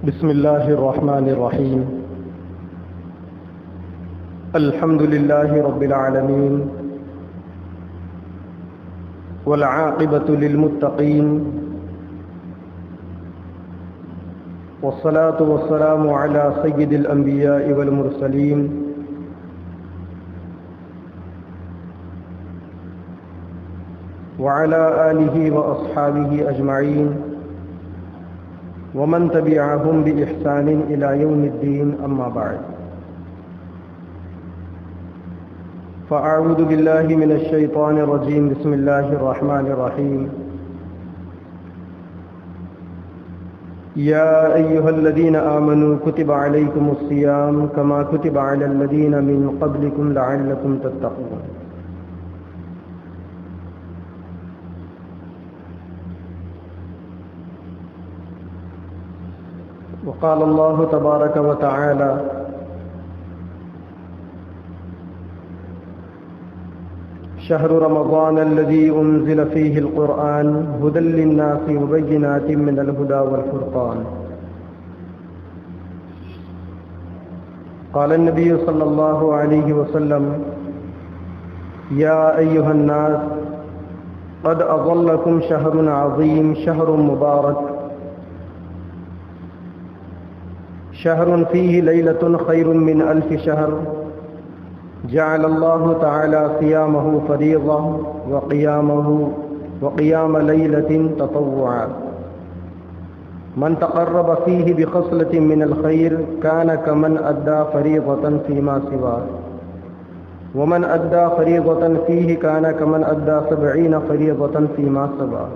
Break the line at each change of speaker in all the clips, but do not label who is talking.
بسم الله الرحمن الرحيم. الحمد لله رب العالمين والعاقبة للمتقين والصلاة والسلام على سيد الأنبياء والمرسلين وعلى آله وأصحابه أجمعين ومن تبعهم بإحسان إلى يوم الدين. أما بعد، فأعوذ بالله من الشيطان الرجيم. بسم الله الرحمن الرحيم. يا أيها الذين آمنوا كتب عليكم الصيام كما كتب على الذين من قبلكم لعلكم تتقون. وقال الله تبارك وتعالى: شهر رمضان الذي أنزل فيه القرآن هدى للناس وبينات من الهدى والفرقان. قال النبي صلى الله عليه وسلم: يا أيها الناس قد أظلكم شهر عظيم شهر مبارك شهر فيه ليلة خير من 1000 شهر جعل الله تعالى صيامه فريضة وقيام ليلة تطوعا. من تقرب فيه بخصلة من الخير كان كمن أدى فريضة فيما سواه، ومن أدى فريضة فيه كان كمن أدى 70 فريضة فيما سواه،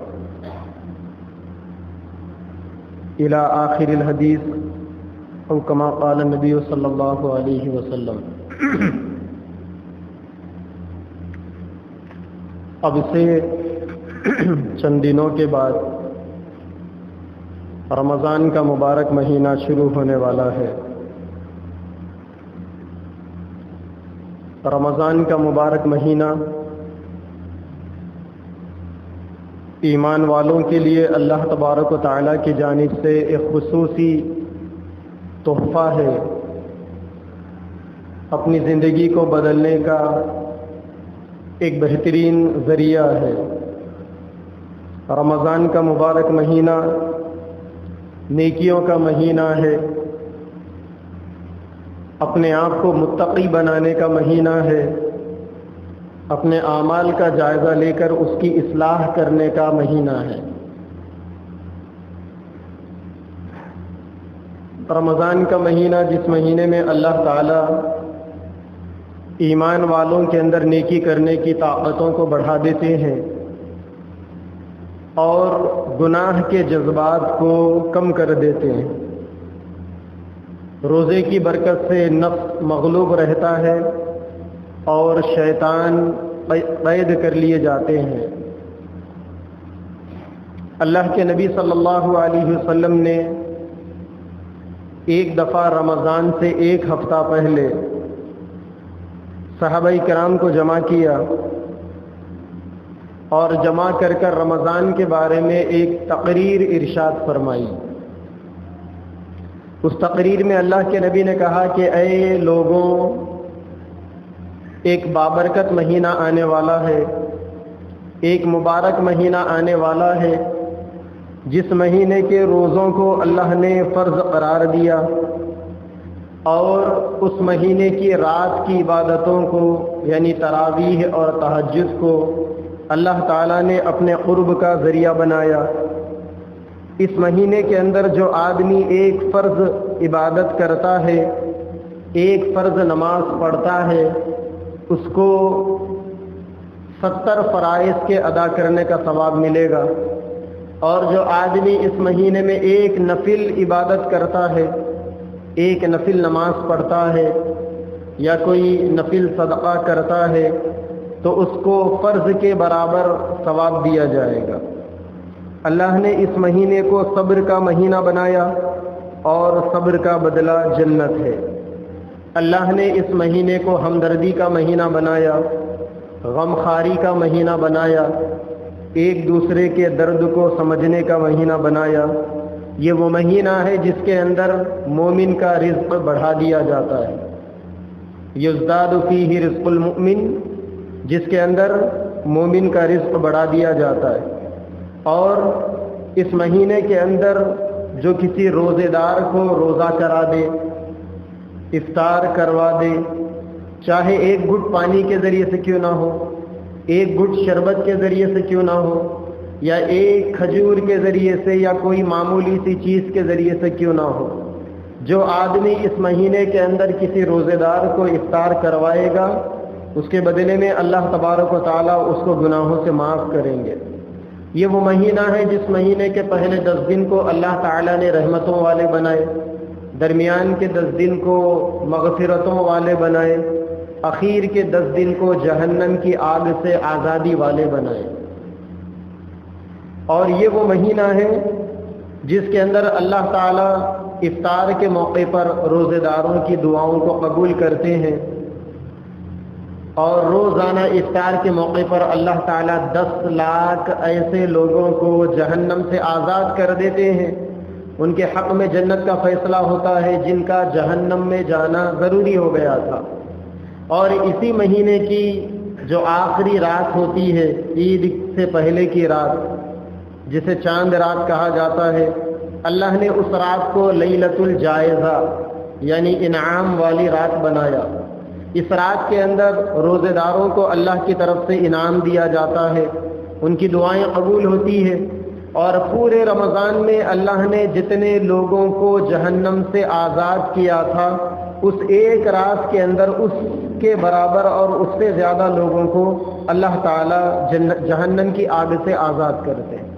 إلى آخر الحديث، او کما قال النبی صلی اللہ علیہ وسلم. اب سے چند دنوں کے بعد رمضان کا مبارک مہینہ شروع ہونے والا ہے. رمضان کا مبارک مہینہ ایمان والوں کے لیے اللہ تبارک و تعالیٰ کی جانب سے ایک خصوصی تحفہ ہے، اپنی زندگی کو بدلنے کا ایک بہترین ذریعہ ہے. رمضان کا مبارک مہینہ نیکیوں کا مہینہ ہے، اپنے آپ کو متقی بنانے کا مہینہ ہے، اپنے اعمال کا جائزہ لے کر اس کی اصلاح کرنے کا مہینہ ہے. رمضان کا مہینہ جس مہینے میں اللہ تعالیٰ ایمان والوں کے اندر نیکی کرنے کی طاقتوں کو بڑھا دیتے ہیں اور گناہ کے جذبات کو کم کر دیتے ہیں. روزے کی برکت سے نفس مغلوب رہتا ہے اور شیطان قید کر لیے جاتے ہیں. اللہ کے نبی صلی اللہ علیہ وسلم نے ایک دفعہ رمضان سے 1 ہفتہ پہلے صحابہ کرام کو جمع کیا اور جمع کر کر رمضان کے بارے میں ایک تقریر ارشاد فرمائی. اس تقریر میں اللہ کے نبی نے کہا کہ اے لوگوں، ایک بابرکت مہینہ آنے والا ہے، ایک مبارک مہینہ آنے والا ہے جس مہینے کے روزوں کو اللہ نے فرض قرار دیا اور اس مہینے کی رات کی عبادتوں کو یعنی تراویح اور تہجد کو اللہ تعالیٰ نے اپنے قرب کا ذریعہ بنایا. اس مہینے کے اندر جو آدمی ایک فرض عبادت کرتا ہے، ایک فرض نماز پڑھتا ہے، اس کو 70 فرائض کے ادا کرنے کا ثواب ملے گا. اور جو آدمی اس مہینے میں ایک نفل عبادت کرتا ہے، ایک نفل نماز پڑھتا ہے یا کوئی نفل صدقہ کرتا ہے تو اس کو فرض کے برابر ثواب دیا جائے گا. اللہ نے اس مہینے کو صبر کا مہینہ بنایا اور صبر کا بدلہ جنت ہے. اللہ نے اس مہینے کو ہمدردی کا مہینہ بنایا، غمخواری کا مہینہ بنایا، ایک دوسرے کے درد کو سمجھنے کا مہینہ بنایا یہ وہ مہینہ ہے جس کے اندر مومن کا رزق بڑھا دیا جاتا ہے. یزداد فیہ رزق المؤمن، جس کے اندر مومن کا رزق بڑھا دیا جاتا ہے. اور اس مہینے کے اندر جو کسی روزے دار کو روزہ کرا دے، افطار کروا دے، چاہے ایک گھٹ پانی کے ذریعے سے کیوں نہ ہو، ایک گھٹ شربت کے ذریعے سے کیوں نہ ہو، یا ایک کھجور کے ذریعے سے، یا کوئی معمولی سی چیز کے ذریعے سے کیوں نہ ہو، جو آدمی اس مہینے کے اندر کسی روزے دار کو افطار کروائے گا، اس کے بدلے میں اللہ تبارک و تعالیٰ اس کو گناہوں سے معاف کریں گے. یہ وہ مہینہ ہے جس مہینے کے پہلے 10 دن کو اللہ تعالیٰ نے رحمتوں والے بنائے، درمیان کے 10 دن کو مغفرتوں والے بنائے، اخیر کے 10 دن کو جہنم کی آگ سے آزادی والے بنائے. اور یہ وہ مہینہ ہے جس کے اندر اللہ تعالیٰ افطار کے موقع پر روزے داروں کی دعاؤں کو قبول کرتے ہیں، اور روزانہ افطار کے موقع پر اللہ تعالیٰ 10 لاکھ ایسے لوگوں کو جہنم سے آزاد کر دیتے ہیں. ان کے حق میں جنت کا فیصلہ ہوتا ہے جن کا جہنم میں جانا ضروری ہو گیا تھا. اور اسی مہینے کی جو آخری رات ہوتی ہے، عید سے پہلے کی رات، جسے چاند رات کہا جاتا ہے، اللہ نے اس رات کو لیلۃ الجائزہ یعنی انعام والی رات بنایا. اس رات کے اندر روزے داروں کو اللہ کی طرف سے انعام دیا جاتا ہے، ان کی دعائیں قبول ہوتی ہیں. اور پورے رمضان میں اللہ نے جتنے لوگوں کو جہنم سے آزاد کیا تھا، اس ایک رات کے اندر اس کے برابر اور اس سے زیادہ لوگوں کو اللہ تعالیٰ جہنم کی آگ سے آزاد کرتے ہیں.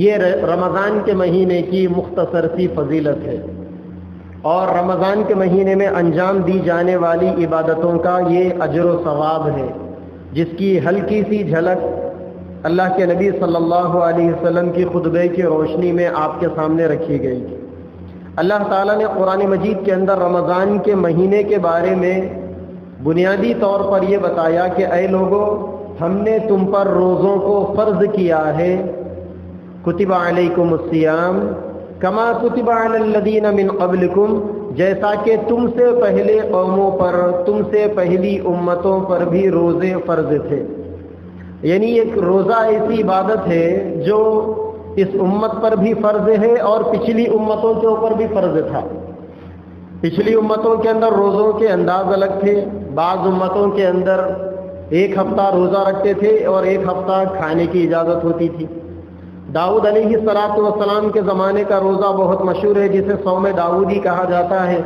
یہ رمضان کے مہینے کی مختصر سی فضیلت ہے، اور رمضان کے مہینے میں انجام دی جانے والی عبادتوں کا یہ اجر و ثواب ہے، جس کی ہلکی سی جھلک اللہ کے نبی صلی اللہ علیہ وسلم کی خطبے کی روشنی میں آپ کے سامنے رکھی گئی. اللہ تعالیٰ نے قرآن مجید کے اندر رمضان کے مہینے کے بارے میں بنیادی طور پر یہ بتایا کہ اے لوگو، ہم نے تم پر روزوں کو فرض کیا ہے. کتب علیکم الصیام کما کتب علی الذین من قبلکم، جیسا کہ تم سے پہلے قوموں پر، تم سے پہلی امتوں پر بھی روزے فرض تھے. یعنی ایک روزہ ایسی عبادت ہے جو اس امت پر بھی فرض ہے اور پچھلی امتوں کے اوپر بھی فرض تھا. پچھلی امتوں کے اندر روزوں کے انداز الگ تھے. بعض امتوں کے اندر ایک ہفتہ روزہ رکھتے تھے اور ایک ہفتہ کھانے کی اجازت ہوتی تھی. داؤد علیہ السلام کے زمانے کا روزہ بہت مشہور ہے، جسے صوم داؤدی کہا جاتا ہے.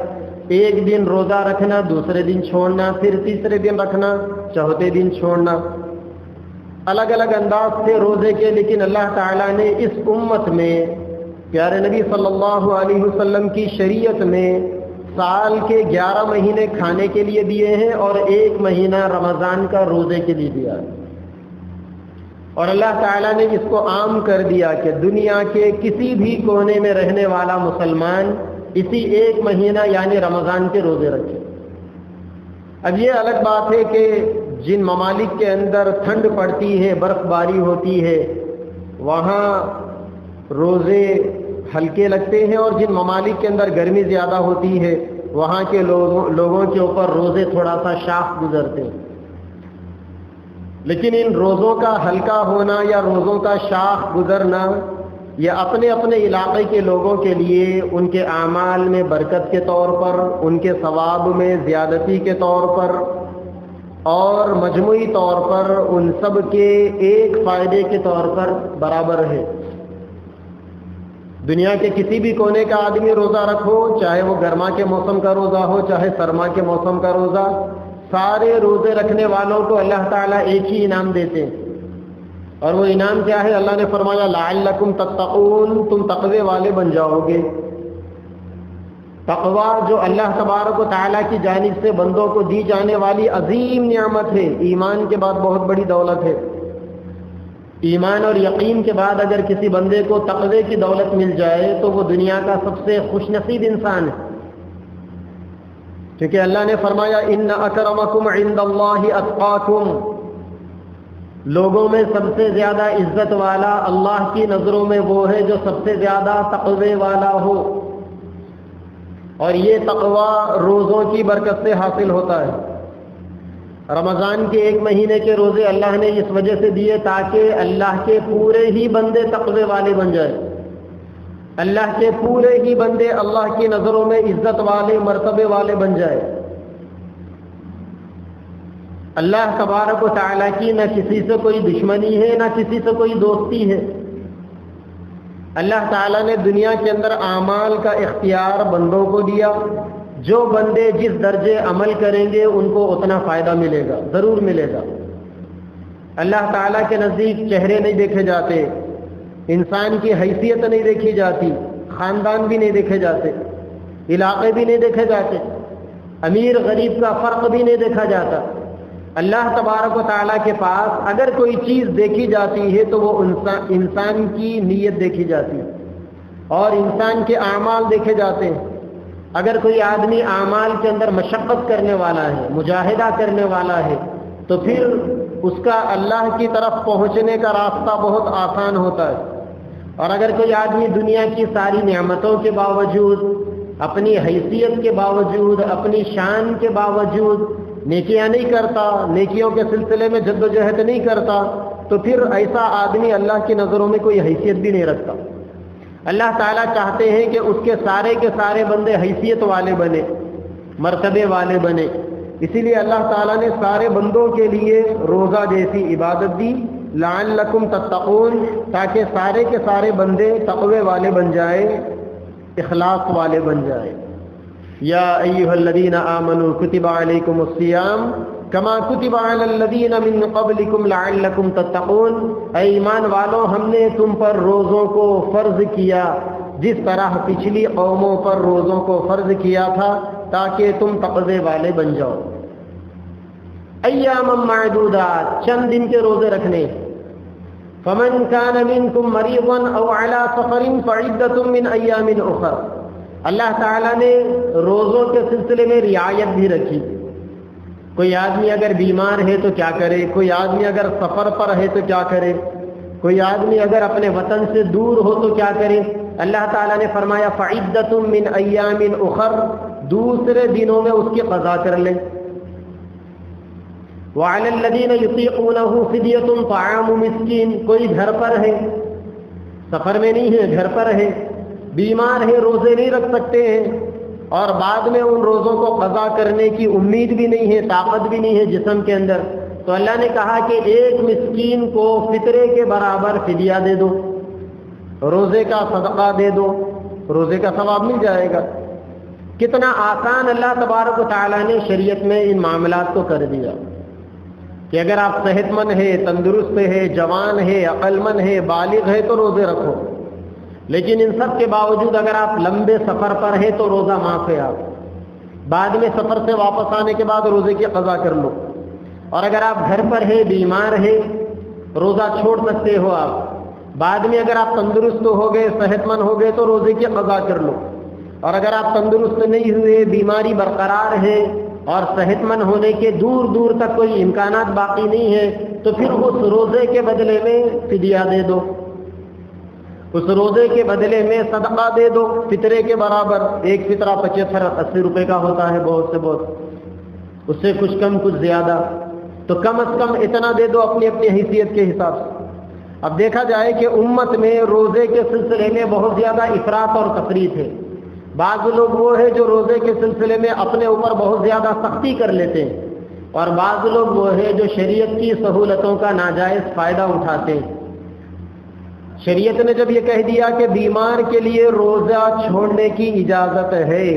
ایک دن روزہ رکھنا، دوسرے دن چھوڑنا، پھر تیسرے دن رکھنا، چوتھے دن چھوڑنا. الگ الگ انداز تھے روزے کے، لیکن اللہ تعالیٰ نے اس امت میں پیارے نبی صلی اللہ علیہ وسلم کی شریعت میں سال کے 11 مہینے کھانے کے لیے دیے ہیں اور 1 مہینہ رمضان کا روزے کے لیے دیا ہے. اور اللہ تعالیٰ نے اس کو عام کر دیا کہ دنیا کے کسی بھی کونے میں رہنے والا مسلمان اسی 1 مہینہ یعنی رمضان کے روزے رکھے. اب یہ الگ بات ہے کہ جن ممالک کے اندر ٹھنڈ پڑتی ہے، برف باری ہوتی ہے، وہاں روزے ہلکے لگتے ہیں، اور جن ممالک کے اندر گرمی زیادہ ہوتی ہے وہاں کے لوگوں کے اوپر روزے تھوڑا سا شاخ گزرتے ہیں. لیکن ان روزوں کا ہلکا ہونا یا روزوں کا شاخ گزرنا یہ اپنے اپنے علاقے کے لوگوں کے لیے ان کے اعمال میں برکت کے طور پر، ان کے ثواب میں زیادتی کے طور پر، اور مجموعی طور پر ان سب کے ایک فائدے کے طور پر برابر ہے. دنیا کے کسی بھی کونے کا آدمی روزہ رکھو، چاہے وہ گرما کے موسم کا روزہ ہو چاہے سرما کے موسم کا روزہ، سارے روزے رکھنے والوں کو اللہ تعالیٰ ایک ہی انعام دیتے ہیں. اور وہ انعام کیا ہے؟ اللہ نے فرمایا لعلکم تتقون، تم تقوی والے بن جاؤ گے. تقوی جو اللہ تبارک و تعالیٰ کی جانب سے بندوں کو دی جانے والی عظیم نعمت ہے، ایمان کے بعد بہت بڑی دولت ہے. ایمان اور یقین کے بعد اگر کسی بندے کو تقوی کی دولت مل جائے تو وہ دنیا کا سب سے خوش نصیب انسان ہے. کیونکہ اللہ نے فرمایا ان اکرمکم عند اللہ اتقاکم، لوگوں میں سب سے زیادہ عزت والا اللہ کی نظروں میں وہ ہے جو سب سے زیادہ تقوی والا ہو، اور یہ تقوی روزوں کی برکت سے حاصل ہوتا ہے۔ رمضان کے 1 مہینے کے روزے اللہ نے اس وجہ سے دیے تاکہ اللہ کے پورے ہی بندے تقوی والے بن جائیں، اللہ کے پورے ہی بندے اللہ کی نظروں میں عزت والے مرتبے والے بن جائیں۔ اللہ تبارک و تعالیٰ کی نہ کسی سے کوئی دشمنی ہے نہ کسی سے کوئی دوستی ہے۔ اللہ تعالیٰ نے دنیا کے اندر اعمال کا اختیار بندوں کو دیا، جو بندے جس درجے عمل کریں گے ان کو اتنا فائدہ ملے گا، ضرور ملے گا۔ اللہ تعالیٰ کے نزدیک چہرے نہیں دیکھے جاتے، انسان کی حیثیت نہیں دیکھی جاتی، خاندان بھی نہیں دیکھے جاتے، علاقے بھی نہیں دیکھے جاتے، امیر غریب کا فرق بھی نہیں دیکھا جاتا۔ اللہ تبارک و تعالیٰ کے پاس اگر کوئی چیز دیکھی جاتی ہے تو وہ انسان کی نیت دیکھی جاتی ہے اور انسان کے اعمال دیکھے جاتے ہیں۔ اگر کوئی آدمی اعمال کے اندر مشقت کرنے والا ہے، مجاہدہ کرنے والا ہے، تو پھر اس کا اللہ کی طرف پہنچنے کا راستہ بہت آسان ہوتا ہے۔ اور اگر کوئی آدمی دنیا کی ساری نعمتوں کے باوجود، اپنی حیثیت کے باوجود، اپنی شان کے باوجود نیکیاں نہیں کرتا، نیکیوں کے سلسلے میں جد و جہد نہیں کرتا، تو پھر ایسا آدمی اللہ کی نظروں میں کوئی حیثیت بھی نہیں رکھتا۔ اللہ تعالیٰ چاہتے ہیں کہ اس کے سارے بندے حیثیت والے بنے، مرتبے والے بنے، اسی لیے اللہ تعالیٰ نے سارے بندوں کے لیے روزہ جیسی عبادت دی، لعلکم تتقون، تاکہ سارے کے سارے بندے تقوی والے بن جائیں، اخلاص والے بن جائیں۔ یا ایھا الذین آمنوا کتب علیکم الصیام کما کتب علی الذین من قبلکم لعلکم تتقون، اے ایمان والو ہم نے تم پر روزوں کو فرض کیا جس طرح پچھلی قوموں پر روزوں کو فرض کیا تھا تاکہ تم تقوی والے بن جاؤ۔ ایاما معدودات، چند دن کے روزے رکھنے۔ فمن کان منکم مریضا او علی سفر فعدۃ من ایام اخر، اللہ تعالیٰ نے روزوں کے سلسلے میں رعایت بھی رکھی۔ کوئی آدمی اگر بیمار ہے تو کیا کرے، کوئی آدمی اگر سفر پر ہے تو کیا کرے، کوئی آدمی اگر اپنے وطن سے دور ہو تو کیا کرے۔ اللہ تعالیٰ نے فرمایا فعدۃ من ایام اخر، دوسرے دنوں میں اس کی قضا کر لیں۔ وعلی الذین یطیقونہ فدیۃ طعام مسکین، کوئی گھر پر ہے، سفر میں نہیں ہے، گھر پر ہے، بیمار ہے، روزے نہیں رکھ سکتے ہیں، اور بعد میں ان روزوں کو قضا کرنے کی امید بھی نہیں ہے، طاقت بھی نہیں ہے جسم کے اندر، تو اللہ نے کہا کہ ایک مسکین کو فطرے کے برابر فدیہ دے دو، روزے کا صدقہ دے دو، روزے کا ثواب مل جائے گا۔ کتنا آسان اللہ تبارک و تعالیٰ نے شریعت میں ان معاملات کو کر دیا کہ اگر آپ صحت مند ہے، تندرست ہے، جوان ہے، عقل مند ہے، بالغ ہے تو روزے رکھو، لیکن ان سب کے باوجود اگر آپ لمبے سفر پر ہیں تو روزہ معاف ہے، آپ بعد میں سفر سے واپس آنے کے بعد روزے کی قضا کر لو، اور اگر آپ گھر پر ہیں، بیمار ہیں، روزہ چھوڑ سکتے ہو آپ، بعد میں اگر آپ تندرست ہو گئے، صحت مند ہو گئے تو روزے کی قضا کر لو، اور اگر آپ تندرست نہیں ہوئے، بیماری برقرار ہے اور صحت مند ہونے کے دور دور تک کوئی امکانات باقی نہیں ہے، تو پھر اس روزے کے بدلے میں فدیہ دے دو، اس روزے کے بدلے میں صدقہ دے دو فطرے کے برابر۔ ایک فطرہ 75-80 روپے کا ہوتا ہے بہت سے بہت، اس سے کچھ کم کچھ زیادہ، تو کم از کم اتنا دے دو اپنی اپنی حیثیت کے حساب سے۔ اب دیکھا جائے کہ امت میں روزے کے سلسلے میں بہت زیادہ افراط اور تفریط ہے۔ بعض لوگ وہ ہے جو روزے کے سلسلے میں اپنے اوپر بہت زیادہ سختی کر لیتے ہیں، اور بعض لوگ وہ ہے جو شریعت کی سہولتوں کا ناجائز فائدہ اٹھاتے ہیں۔ شریعت نے جب یہ کہہ دیا کہ بیمار کے لیے روزہ چھوڑنے کی اجازت ہے،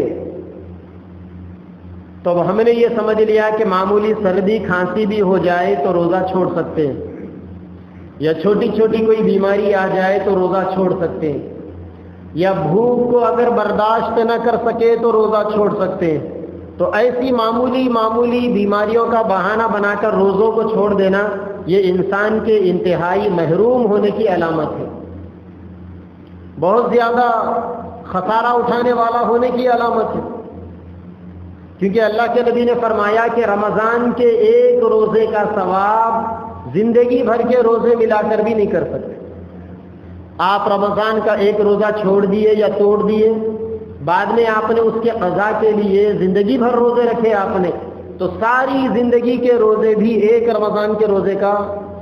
تو ہم نے یہ سمجھ لیا کہ معمولی سردی کھانسی بھی ہو جائے تو روزہ چھوڑ سکتے ہیں، یا چھوٹی چھوٹی کوئی بیماری آ جائے تو روزہ چھوڑ سکتے ہیں، یا بھوک کو اگر برداشت نہ کر سکے تو روزہ چھوڑ سکتے ہیں۔ تو ایسی معمولی بیماریوں کا بہانہ بنا کر روزوں کو چھوڑ دینا، یہ انسان کے انتہائی محروم ہونے کی علامت ہے، بہت زیادہ خسارہ اٹھانے والا ہونے کی علامت ہے، کیونکہ اللہ کے نبی نے فرمایا کہ رمضان کے ایک روزے کا ثواب زندگی بھر کے روزے ملا کر بھی نہیں کر سکتے. آپ رمضان کا ایک روزہ چھوڑ دیے یا توڑ دیے، بعد میں آپ نے اس کے قضا کے لیے زندگی بھر روزے رکھے آپ نے، تو ساری زندگی کے روزے بھی ایک رمضان کے روزے کا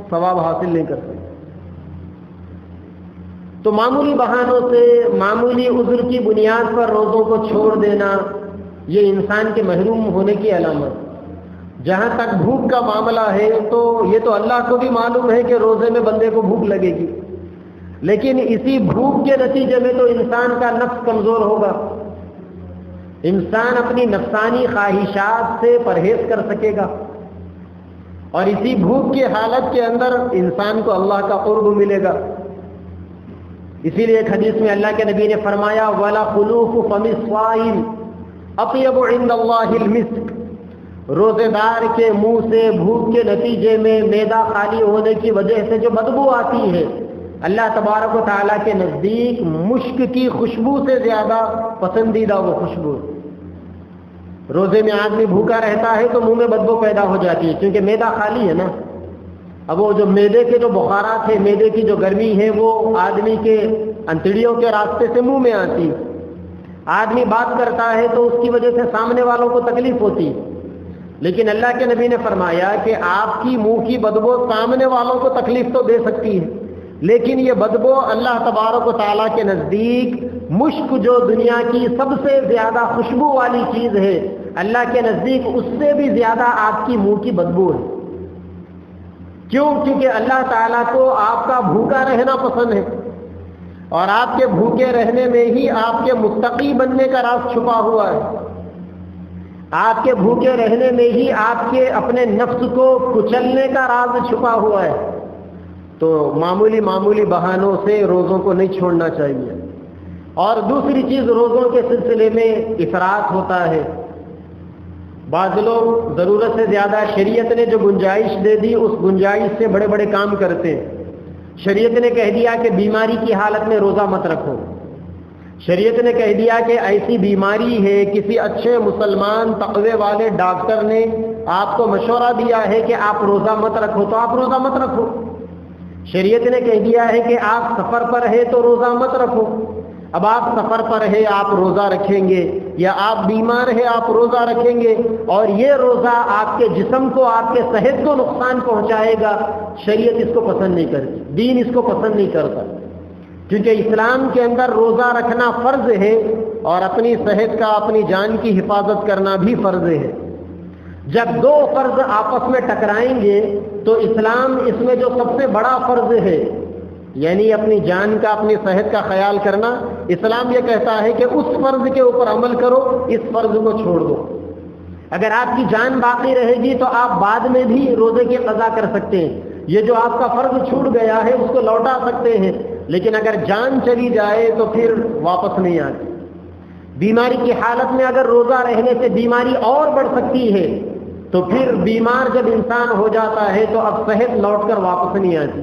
ثواب حاصل نہیں کر سکتے. تو معمولی بہانوں سے، معمولی عذر کی بنیاد پر روزوں کو چھوڑ دینا یہ انسان کے محروم ہونے کی علامت. جہاں تک بھوک کا معاملہ ہے تو یہ تو اللہ کو بھی معلوم ہے کہ روزے میں بندے کو بھوک لگے گی، لیکن اسی بھوک کے نتیجے میں تو انسان کا نفس کمزور ہوگا، انسان اپنی نفسانی خواہشات سے پرہیز کر سکے گا، اور اسی بھوک کی حالت کے اندر انسان کو اللہ کا قرب ملے گا. اسی لیے ایک حدیث میں اللہ کے نبی نے فرمایا وَلَا خُلُوفُ فَمِ الصَّائِمِ أَطْيَبُ عِندَ اللَّهِ الْمِسْكِ، روزے دار کے منہ سے بھوک کے نتیجے میں معدہ خالی ہونے کی وجہ سے جو بدبو آتی ہے، اللہ تبارک و تعالیٰ کے نزدیک مشک کی خوشبو سے زیادہ پسندیدہ وہ خوشبو. روزے میں آدمی بھوکا رہتا ہے تو منہ میں بدبو پیدا ہو جاتی ہے کیونکہ معدہ خالی ہے نا. اب وہ جو معدے کے جو بخارات ہیں، معدے کی جو گرمی ہے، وہ آدمی کے انتڑیوں کے راستے سے منہ میں آتی. آدمی بات کرتا ہے تو اس کی وجہ سے سامنے والوں کو تکلیف ہوتی، لیکن اللہ کے نبی نے فرمایا کہ آپ کی منہ کی بدبو سامنے والوں کو تکلیف تو دے سکتی ہے، لیکن یہ بدبو اللہ تبارک و تعالیٰ کے نزدیک مشک جو دنیا کی سب سے زیادہ خوشبو والی چیز ہے، اللہ کے نزدیک اس سے بھی زیادہ آپ کی منہ کی بدبو ہے. کیوں؟ کیونکہ اللہ تعالیٰ کو آپ کا بھوکا رہنا پسند ہے، اور آپ کے بھوکے رہنے میں ہی آپ کے متقی بننے کا راز چھپا ہوا ہے. آپ کے بھوکے رہنے میں ہی آپ کے اپنے نفس کو کچلنے کا راز چھپا ہوا ہے. تو معمولی بہانوں سے روزوں کو نہیں چھوڑنا چاہیے. اور دوسری چیز، روزوں کے سلسلے میں افراط ہوتا ہے. بعض لوگ ضرورت سے زیادہ شریعت نے جو گنجائش دے دی اس گنجائش سے بڑے بڑے کام کرتے ہیں. شریعت نے کہہ دیا کہ بیماری کی حالت میں روزہ مت رکھو. شریعت نے کہہ دیا کہ ایسی بیماری ہے، کسی اچھے مسلمان تقوی والے ڈاکٹر نے آپ کو مشورہ دیا ہے کہ آپ روزہ مت رکھو، تو آپ روزہ مت رکھو. شریعت نے کہہ دیا ہے کہ آپ سفر پر ہے تو روزہ مت رکھو. اب آپ سفر پر ہے، آپ روزہ رکھیں گے، یا آپ بیمار ہے آپ روزہ رکھیں گے، اور یہ روزہ آپ کے جسم کو، آپ کے صحت کو نقصان پہنچائے گا. شریعت اس کو پسند نہیں کرتی، دین اس کو پسند نہیں کرتا، کیونکہ اسلام کے اندر روزہ رکھنا فرض ہے، اور اپنی صحت کا، اپنی جان کی حفاظت کرنا بھی فرض ہے. جب دو فرض آپس میں ٹکرائیں گے تو اسلام اس میں جو سب سے بڑا فرض ہے، یعنی اپنی جان کا، اپنی صحت کا خیال کرنا، اسلام یہ کہتا ہے کہ اس فرض کے اوپر عمل کرو، اس فرض کو چھوڑ دو. اگر آپ کی جان باقی رہے گی تو آپ بعد میں بھی روزے کی قضا کر سکتے ہیں. یہ جو آپ کا فرض چھوٹ گیا ہے اس کو لوٹا سکتے ہیں، لیکن اگر جان چلی جائے تو پھر واپس نہیں آتی. بیماری کی حالت میں اگر روزہ رہنے سے بیماری اور بڑھ سکتی ہے، تو پھر بیمار جب انسان ہو جاتا ہے تو اب صحت لوٹ کر واپس نہیں آتی.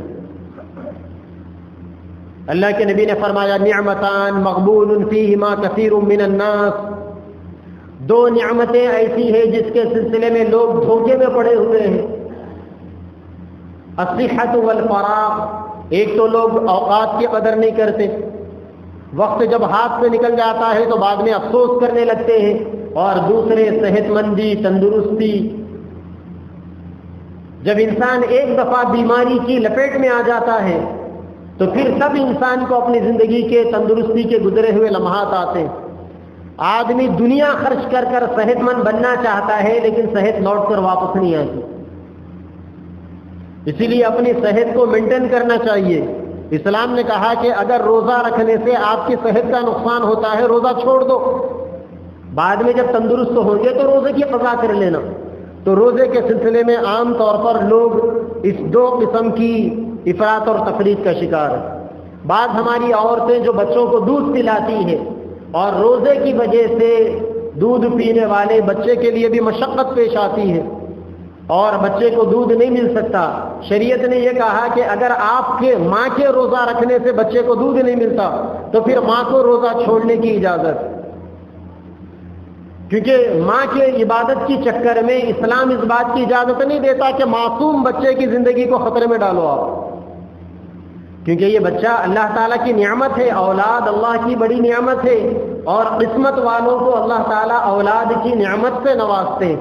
اللہ کے نبی نے فرمایا نعمتان مغبون فیہما کثیر من الناس، دو نعمتیں ایسی ہیں جس کے سلسلے میں لوگ دھوکے میں پڑے ہوئے ہیں. الصحۃ والفراغ، ایک تو لوگ اوقات کی قدر نہیں کرتے، وقت جب ہاتھ سے نکل جاتا ہے تو بعد میں افسوس کرنے لگتے ہیں، اور دوسرے صحت مندی، تندرستی. جب انسان ایک دفعہ بیماری کی لپیٹ میں آ جاتا ہے تو پھر سب انسان کو اپنی زندگی کے تندرستی کے گزرے ہوئے لمحات آتے ہیں. آدمی دنیا خرچ کر کر صحت مند بننا چاہتا ہے، لیکن صحت لوٹ کر واپس نہیں آتی. اسی لیے اپنی صحت کو مینٹین کرنا چاہیے. اسلام نے کہا کہ اگر روزہ رکھنے سے آپ کی صحت کا نقصان ہوتا ہے، روزہ چھوڑ دو، بعد میں جب تندرست ہوں گے تو روزے کی قضا کر لینا. تو روزے کے سلسلے میں عام طور پر لوگ اس دو قسم کی افراط اور تفریط کا شکار ہے. بعض ہماری عورتیں جو بچوں کو دودھ پلاتی ہیں اور روزے کی وجہ سے دودھ پینے والے بچے کے لیے بھی مشقت پیش آتی ہے اور بچے کو دودھ نہیں مل سکتا. شریعت نے یہ کہا کہ اگر آپ کے ماں کے روزہ رکھنے سے بچے کو دودھ نہیں ملتا تو پھر ماں کو روزہ چھوڑنے کی اجازت. کیونکہ ماں کے عبادت کی چکر میں اسلام اس بات کی اجازت نہیں دیتا کہ معصوم بچے کی زندگی کو خطرے میں ڈالو آپ، کیونکہ یہ بچہ اللہ تعالیٰ کی نعمت ہے، اولاد اللہ کی بڑی نعمت ہے، اور قسمت والوں کو اللہ تعالیٰ اولاد کی نعمت سے نوازتے ہیں۔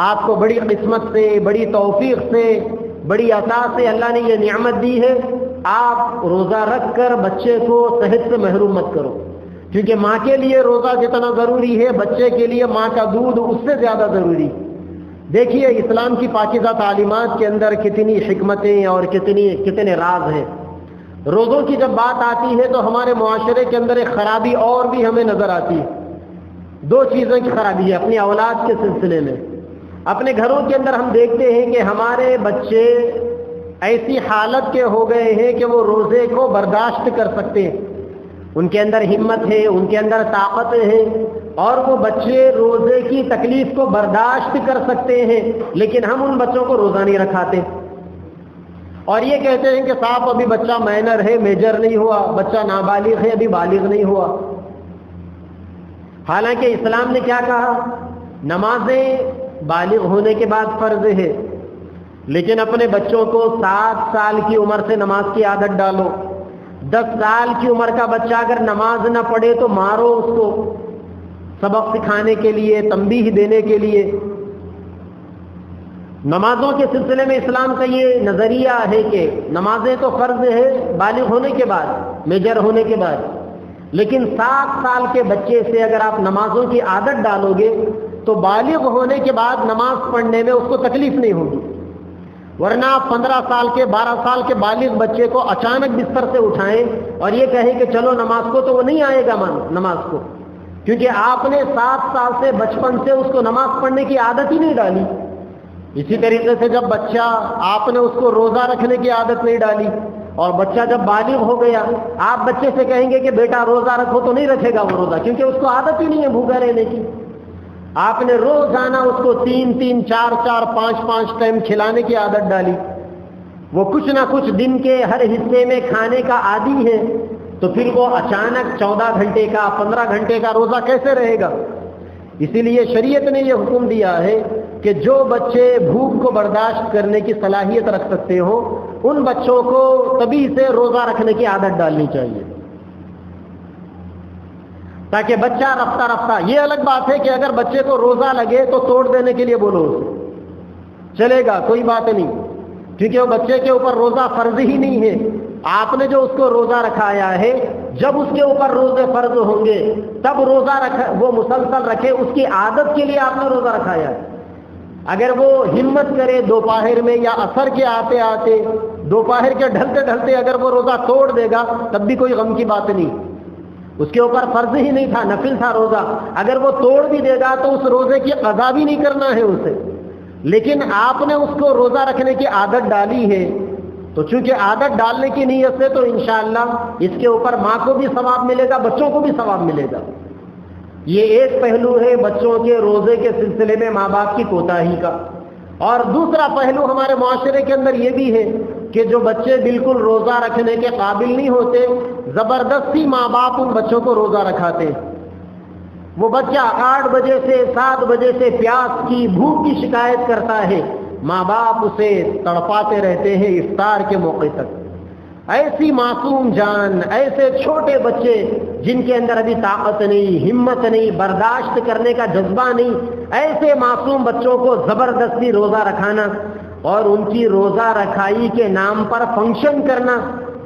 آپ کو بڑی قسمت سے، بڑی توفیق سے، بڑی عطا سے اللہ نے یہ نعمت دی ہے، آپ روزہ رکھ کر بچے کو صحت سے محروم مت کرو، کیونکہ ماں کے لیے روزہ جتنا ضروری ہے بچے کے لیے ماں کا دودھ اس سے زیادہ ضروری۔ دیکھیے اسلام کی پاکیزہ تعلیمات کے اندر کتنی حکمتیں اور کتنے راز ہیں۔ روزوں کی جب بات آتی ہے تو ہمارے معاشرے کے اندر ایک خرابی اور بھی ہمیں نظر آتی ہے۔ دو چیزوں کی خرابی ہے اپنی اولاد کے سلسلے میں۔ اپنے گھروں کے اندر ہم دیکھتے ہیں کہ ہمارے بچے ایسی حالت کے ہو گئے ہیں کہ وہ روزے کو برداشت کر سکتے ہیں، ان کے اندر ہمت ہے، ان کے اندر طاقت ہے، اور وہ بچے روزے کی تکلیف کو برداشت کر سکتے ہیں، لیکن ہم ان بچوں کو روزہ نہیں رکھاتے، اور یہ کہتے ہیں کہ صاحب ابھی بچہ مائنر ہے، میجر نہیں ہوا، بچہ نابالغ ہے، ابھی بالغ نہیں ہوا۔ حالانکہ اسلام نے کیا کہا؟ نمازیں بالغ ہونے کے بعد فرض ہے، لیکن اپنے بچوں کو 7 سال کی عمر سے نماز کی عادت ڈالو۔ 10 سال کی عمر کا بچہ اگر نماز نہ پڑھے تو مارو اس کو، سبق سکھانے کے لیے، تنبیہ دینے کے لیے۔ نمازوں کے سلسلے میں اسلام کا یہ نظریہ ہے کہ نمازیں تو فرض ہے بالغ ہونے کے بعد، میجر ہونے کے بعد، لیکن 7 سال کے بچے سے اگر آپ نمازوں کی عادت ڈالو گے تو بالغ ہونے کے بعد نماز پڑھنے میں اس کو تکلیف نہیں ہوگی۔ ورنہ آپ 15 سال کے 12 سال کے بالغ بچے کو اچانک بستر سے اٹھائیں اور یہ کہیں کہ چلو نماز کو، تو وہ نہیں آئے گا نماز کو، کیونکہ آپ نے 7 سال سے بچپن سے اس کو نماز پڑھنے کی عادت ہی نہیں ڈالی۔ اسی طریقے سے جب بچہ، آپ نے اس کو روزہ رکھنے کی عادت نہیں ڈالی، اور بچہ جب بالغ ہو گیا آپ بچے سے کہیں گے کہ بیٹا روزہ رکھو، تو نہیں رکھے گا وہ روزہ، کیونکہ اس کو عادت ہی نہیں ہے بھوکا رہنے کی۔ آپ نے روزانہ اس کو 3-3، 4-4، 5-5 ٹائم کھلانے کی عادت ڈالی، وہ کچھ نہ کچھ دن کے ہر حصے میں کھانے کا عادی ہے، تو پھر وہ اچانک 14 گھنٹے کا، 15 گھنٹے کا روزہ کیسے رہے گا؟ اسی لیے شریعت نے یہ حکم دیا ہے کہ جو بچے بھوک کو برداشت کرنے کی صلاحیت رکھ سکتے ہو ان بچوں کو تبھی سے روزہ رکھنے کی عادت ڈالنی چاہیے، تاکہ بچہ رفتہ رفتہ، یہ الگ بات ہے کہ اگر بچے کو روزہ لگے تو توڑ دینے کے لیے بولو اسے، چلے گا، کوئی بات نہیں، کیونکہ وہ بچے کے اوپر روزہ فرض ہی نہیں ہے۔ آپ نے جو اس کو روزہ رکھایا ہے، جب اس کے اوپر روزے فرض ہوں گے تب روزہ وہ مسلسل رکھے، اس کی عادت کے لیے آپ نے روزہ رکھایا ہے۔ اگر وہ ہمت کرے دوپہر میں یا عصر کے آتے آتے، دوپہر کے ڈھلتے ڈھلتے اگر وہ روزہ توڑ دے گا تب بھی کوئی غم کی بات نہیں، اس کے اوپر فرض ہی نہیں تھا، نفل تھا روزہ، اگر وہ توڑ بھی دے گا تو اس روزے کی قضا بھی نہیں کرنا ہے اسے، لیکن آپ نے اس کو روزہ رکھنے کی عادت ڈالی ہے، تو چونکہ عادت ڈالنے کی نیت سے تو انشاءاللہ اس کے اوپر ماں کو بھی ثواب ملے گا، بچوں کو بھی ثواب ملے گا۔ یہ ایک پہلو ہے بچوں کے روزے کے سلسلے میں ماں باپ کی کوتاہی کا، اور دوسرا پہلو ہمارے معاشرے کے اندر یہ بھی ہے کہ جو بچے بالکل روزہ رکھنے کے قابل نہیں ہوتے، زبردستی ماں باپ ان بچوں کو روزہ رکھاتے ہیں۔ وہ بچہ 8 بجے سے 7 بجے سے پیاس کی، بھوک کی شکایت کرتا ہے، ماں باپ اسے تڑپاتے رہتے ہیں افطار کے موقع تک۔ ایسی معصوم جان، ایسے چھوٹے بچے جن کے اندر ابھی طاقت نہیں، ہمت نہیں، برداشت کرنے کا جذبہ نہیں، ایسے معصوم بچوں کو زبردستی روزہ رکھانا اور ان کی روزہ رکھائی کے نام پر فنکشن کرنا،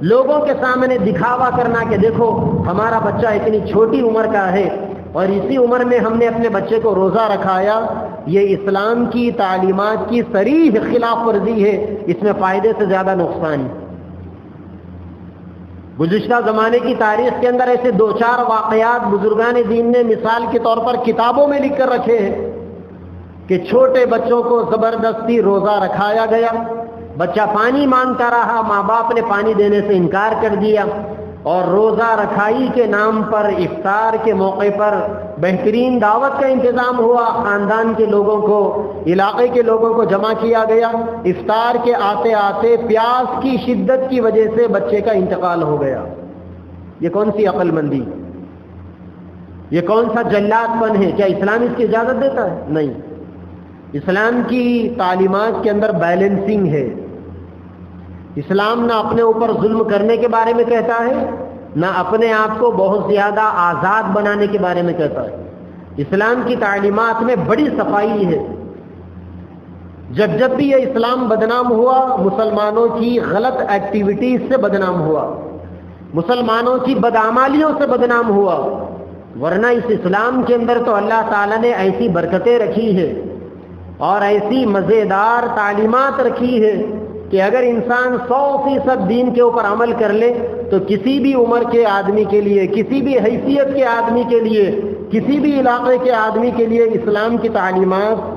لوگوں کے سامنے دکھاوا کرنا کہ دیکھو ہمارا بچہ اتنی چھوٹی عمر کا ہے اور اسی عمر میں ہم نے اپنے بچے کو روزہ رکھایا، یہ اسلام کی تعلیمات کی صریح خلاف ورزی ہے، اس میں فائدے سے زیادہ نقصان ہے۔ گزشتہ زمانے کی تاریخ کے اندر ایسے 2-4 واقعات بزرگان دین نے مثال کے طور پر کتابوں میں لکھ کر رکھے ہیں کہ چھوٹے بچوں کو زبردستی روزہ رکھایا گیا، بچہ پانی مانگتا رہا، ماں باپ نے پانی دینے سے انکار کر دیا، اور روزہ رکھائی کے نام پر افطار کے موقع پر بہترین دعوت کا انتظام ہوا، خاندان کے لوگوں کو، علاقے کے لوگوں کو جمع کیا گیا، افطار کے آتے آتے پیاس کی شدت کی وجہ سے بچے کا انتقال ہو گیا۔ یہ کون سی عقل مندی؟ یہ کون سا جلاد پن ہے؟ کیا اسلام اس کی اجازت دیتا ہے؟ نہیں. اسلام کی تعلیمات کے اندر بیلنسنگ ہے. اسلام نہ اپنے اوپر ظلم کرنے کے بارے میں کہتا ہے، نہ اپنے آپ کو بہت زیادہ آزاد بنانے کے بارے میں کہتا ہے. اسلام کی تعلیمات میں بڑی صفائی ہے. جب بھی یہ اسلام بدنام ہوا، مسلمانوں کی غلط ایکٹیویٹیز سے بدنام ہوا، مسلمانوں کی بدعمالیوں سے بدنام ہوا. ورنہ اس اسلام کے اندر تو اللہ تعالیٰ نے ایسی برکتیں رکھی ہے اور ایسی مزیدار تعلیمات رکھی ہے کہ اگر انسان 100% دین کے اوپر عمل کر لے تو کسی بھی عمر کے آدمی کے لیے، کسی بھی حیثیت کے آدمی کے لیے، کسی بھی علاقے کے آدمی کے لیے اسلام کی تعلیمات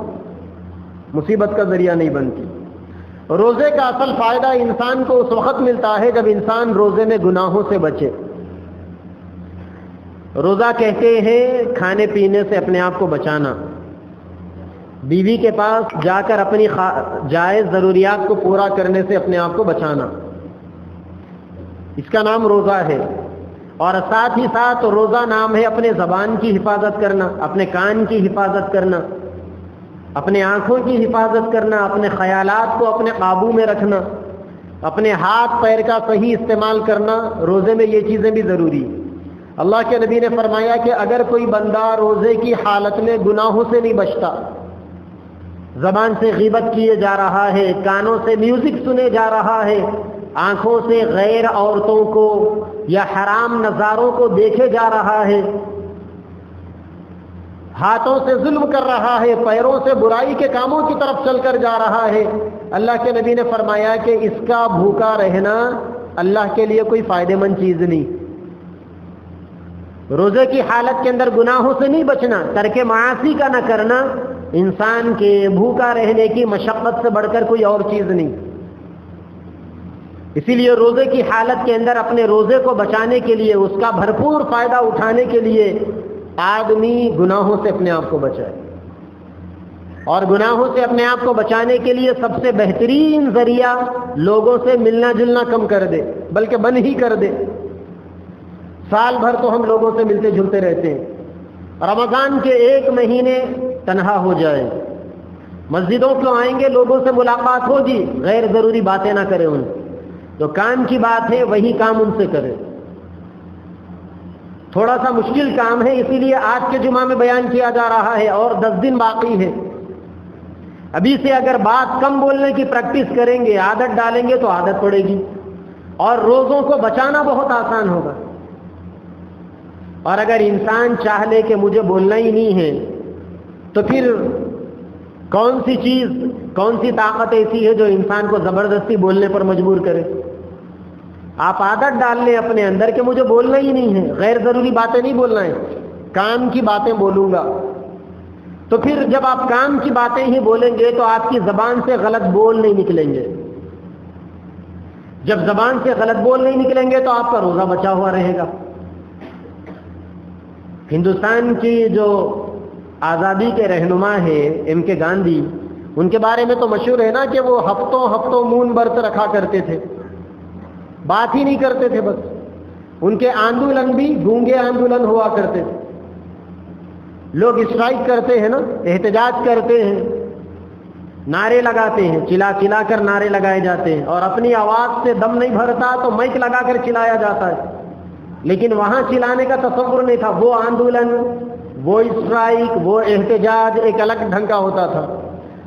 مصیبت کا ذریعہ نہیں بنتی. روزے کا اصل فائدہ انسان کو اس وقت ملتا ہے جب انسان روزے میں گناہوں سے بچے. روزہ کہتے ہیں کھانے پینے سے اپنے آپ کو بچانا، بیوی کے پاس جا کر اپنی جائز ضروریات کو پورا کرنے سے اپنے آپ کو بچانا، اس کا نام روزہ ہے. اور ساتھ ہی ساتھ روزہ نام ہے اپنے زبان کی حفاظت کرنا، اپنے کان کی حفاظت کرنا، اپنے آنکھوں کی حفاظت کرنا، اپنے خیالات کو اپنے قابو میں رکھنا، اپنے ہاتھ پیر کا صحیح استعمال کرنا. روزے میں یہ چیزیں بھی ضروری. اللہ کے نبی نے فرمایا کہ اگر کوئی بندہ روزے کی حالت میں گناہوں سے نہیں بچتا، زبان سے غیبت کیے جا رہا ہے، کانوں سے میوزک سنے جا رہا ہے، آنکھوں سے غیر عورتوں کو یا حرام نظاروں کو دیکھے جا رہا ہے، ہاتھوں سے ظلم کر رہا ہے، پیروں سے برائی کے کاموں کی طرف چل کر جا رہا ہے، اللہ کے نبی نے فرمایا کہ اس کا بھوکا رہنا اللہ کے لیے کوئی فائدہ مند چیز نہیں. روزے کی حالت کے اندر گناہوں سے نہیں بچنا، ترک معاصی کا نہ کرنا انسان کے بھوکا رہنے کی مشقت سے بڑھ کر کوئی اور چیز نہیں. اسی لیے روزے کی حالت کے اندر اپنے روزے کو بچانے کے لیے، اس کا بھرپور فائدہ اٹھانے کے لیے آدمی گناہوں سے اپنے آپ کو بچائے. اور گناہوں سے اپنے آپ کو بچانے کے لیے سب سے بہترین ذریعہ لوگوں سے ملنا جلنا کم کر دے، بلکہ بند ہی کر دے. سال بھر تو ہم لوگوں سے ملتے جلتے رہتے ہیں، رمضان کے 1 مہینے تنہا ہو جائے. مسجدوں کو آئیں گے، لوگوں سے ملاقات ہوگی، غیر ضروری باتیں نہ کریں. ان جو کام کی بات ہے وہی کام ان سے کریں. تھوڑا سا مشکل کام ہے، اسی لیے آج کے جمعہ میں بیان کیا جا رہا ہے اور 10 دن باقی ہے. ابھی سے اگر بات کم بولنے کی پریکٹس کریں گے، عادت ڈالیں گے تو عادت پڑے گی اور روزوں کو بچانا بہت آسان ہوگا. اور اگر انسان چاہ لے کہ مجھے بولنا ہی نہیں ہے تو پھر کون سی چیز، کون سی طاقت ایسی ہے جو انسان کو زبردستی بولنے پر مجبور کرے؟ آپ عادت ڈال لیں اپنے اندر کہ مجھے بولنا ہی نہیں ہے، غیر ضروری باتیں نہیں بولنا ہے، کام کی باتیں بولوں گا. تو پھر جب آپ کام کی باتیں ہی بولیں گے تو آپ کی زبان سے غلط بول نہیں نکلیں گے. جب زبان سے غلط بول نہیں نکلیں گے تو آپ کا روزہ بچا ہوا رہے گا. ہندوستان کی جو آزادی کے رہنما ہے ایم کے گاندھی، ان کے بارے میں تو مشہور ہے نا کہ وہ ہفتوں ہفتوں مون برت رکھا کرتے تھے، بات ہی نہیں کرتے تھے. بس ان کے آندولن بھی گونگے آندولن ہوا کرتے تھے. لوگ اسٹرائک کرتے ہیں نا، احتجاج کرتے ہیں، نعرے لگاتے ہیں، چلا چلا کر نعرے لگائے جاتے ہیں، اور اپنی آواز سے دم نہیں بھرتا تو مائک لگا کر چلایا جاتا ہے. لیکن وہاں چلانے کا تصور نہیں تھا. وہ آندولن، وہ اسٹرائک، وہ احتجاج ایک الگ ڈھنگ کا ہوتا تھا.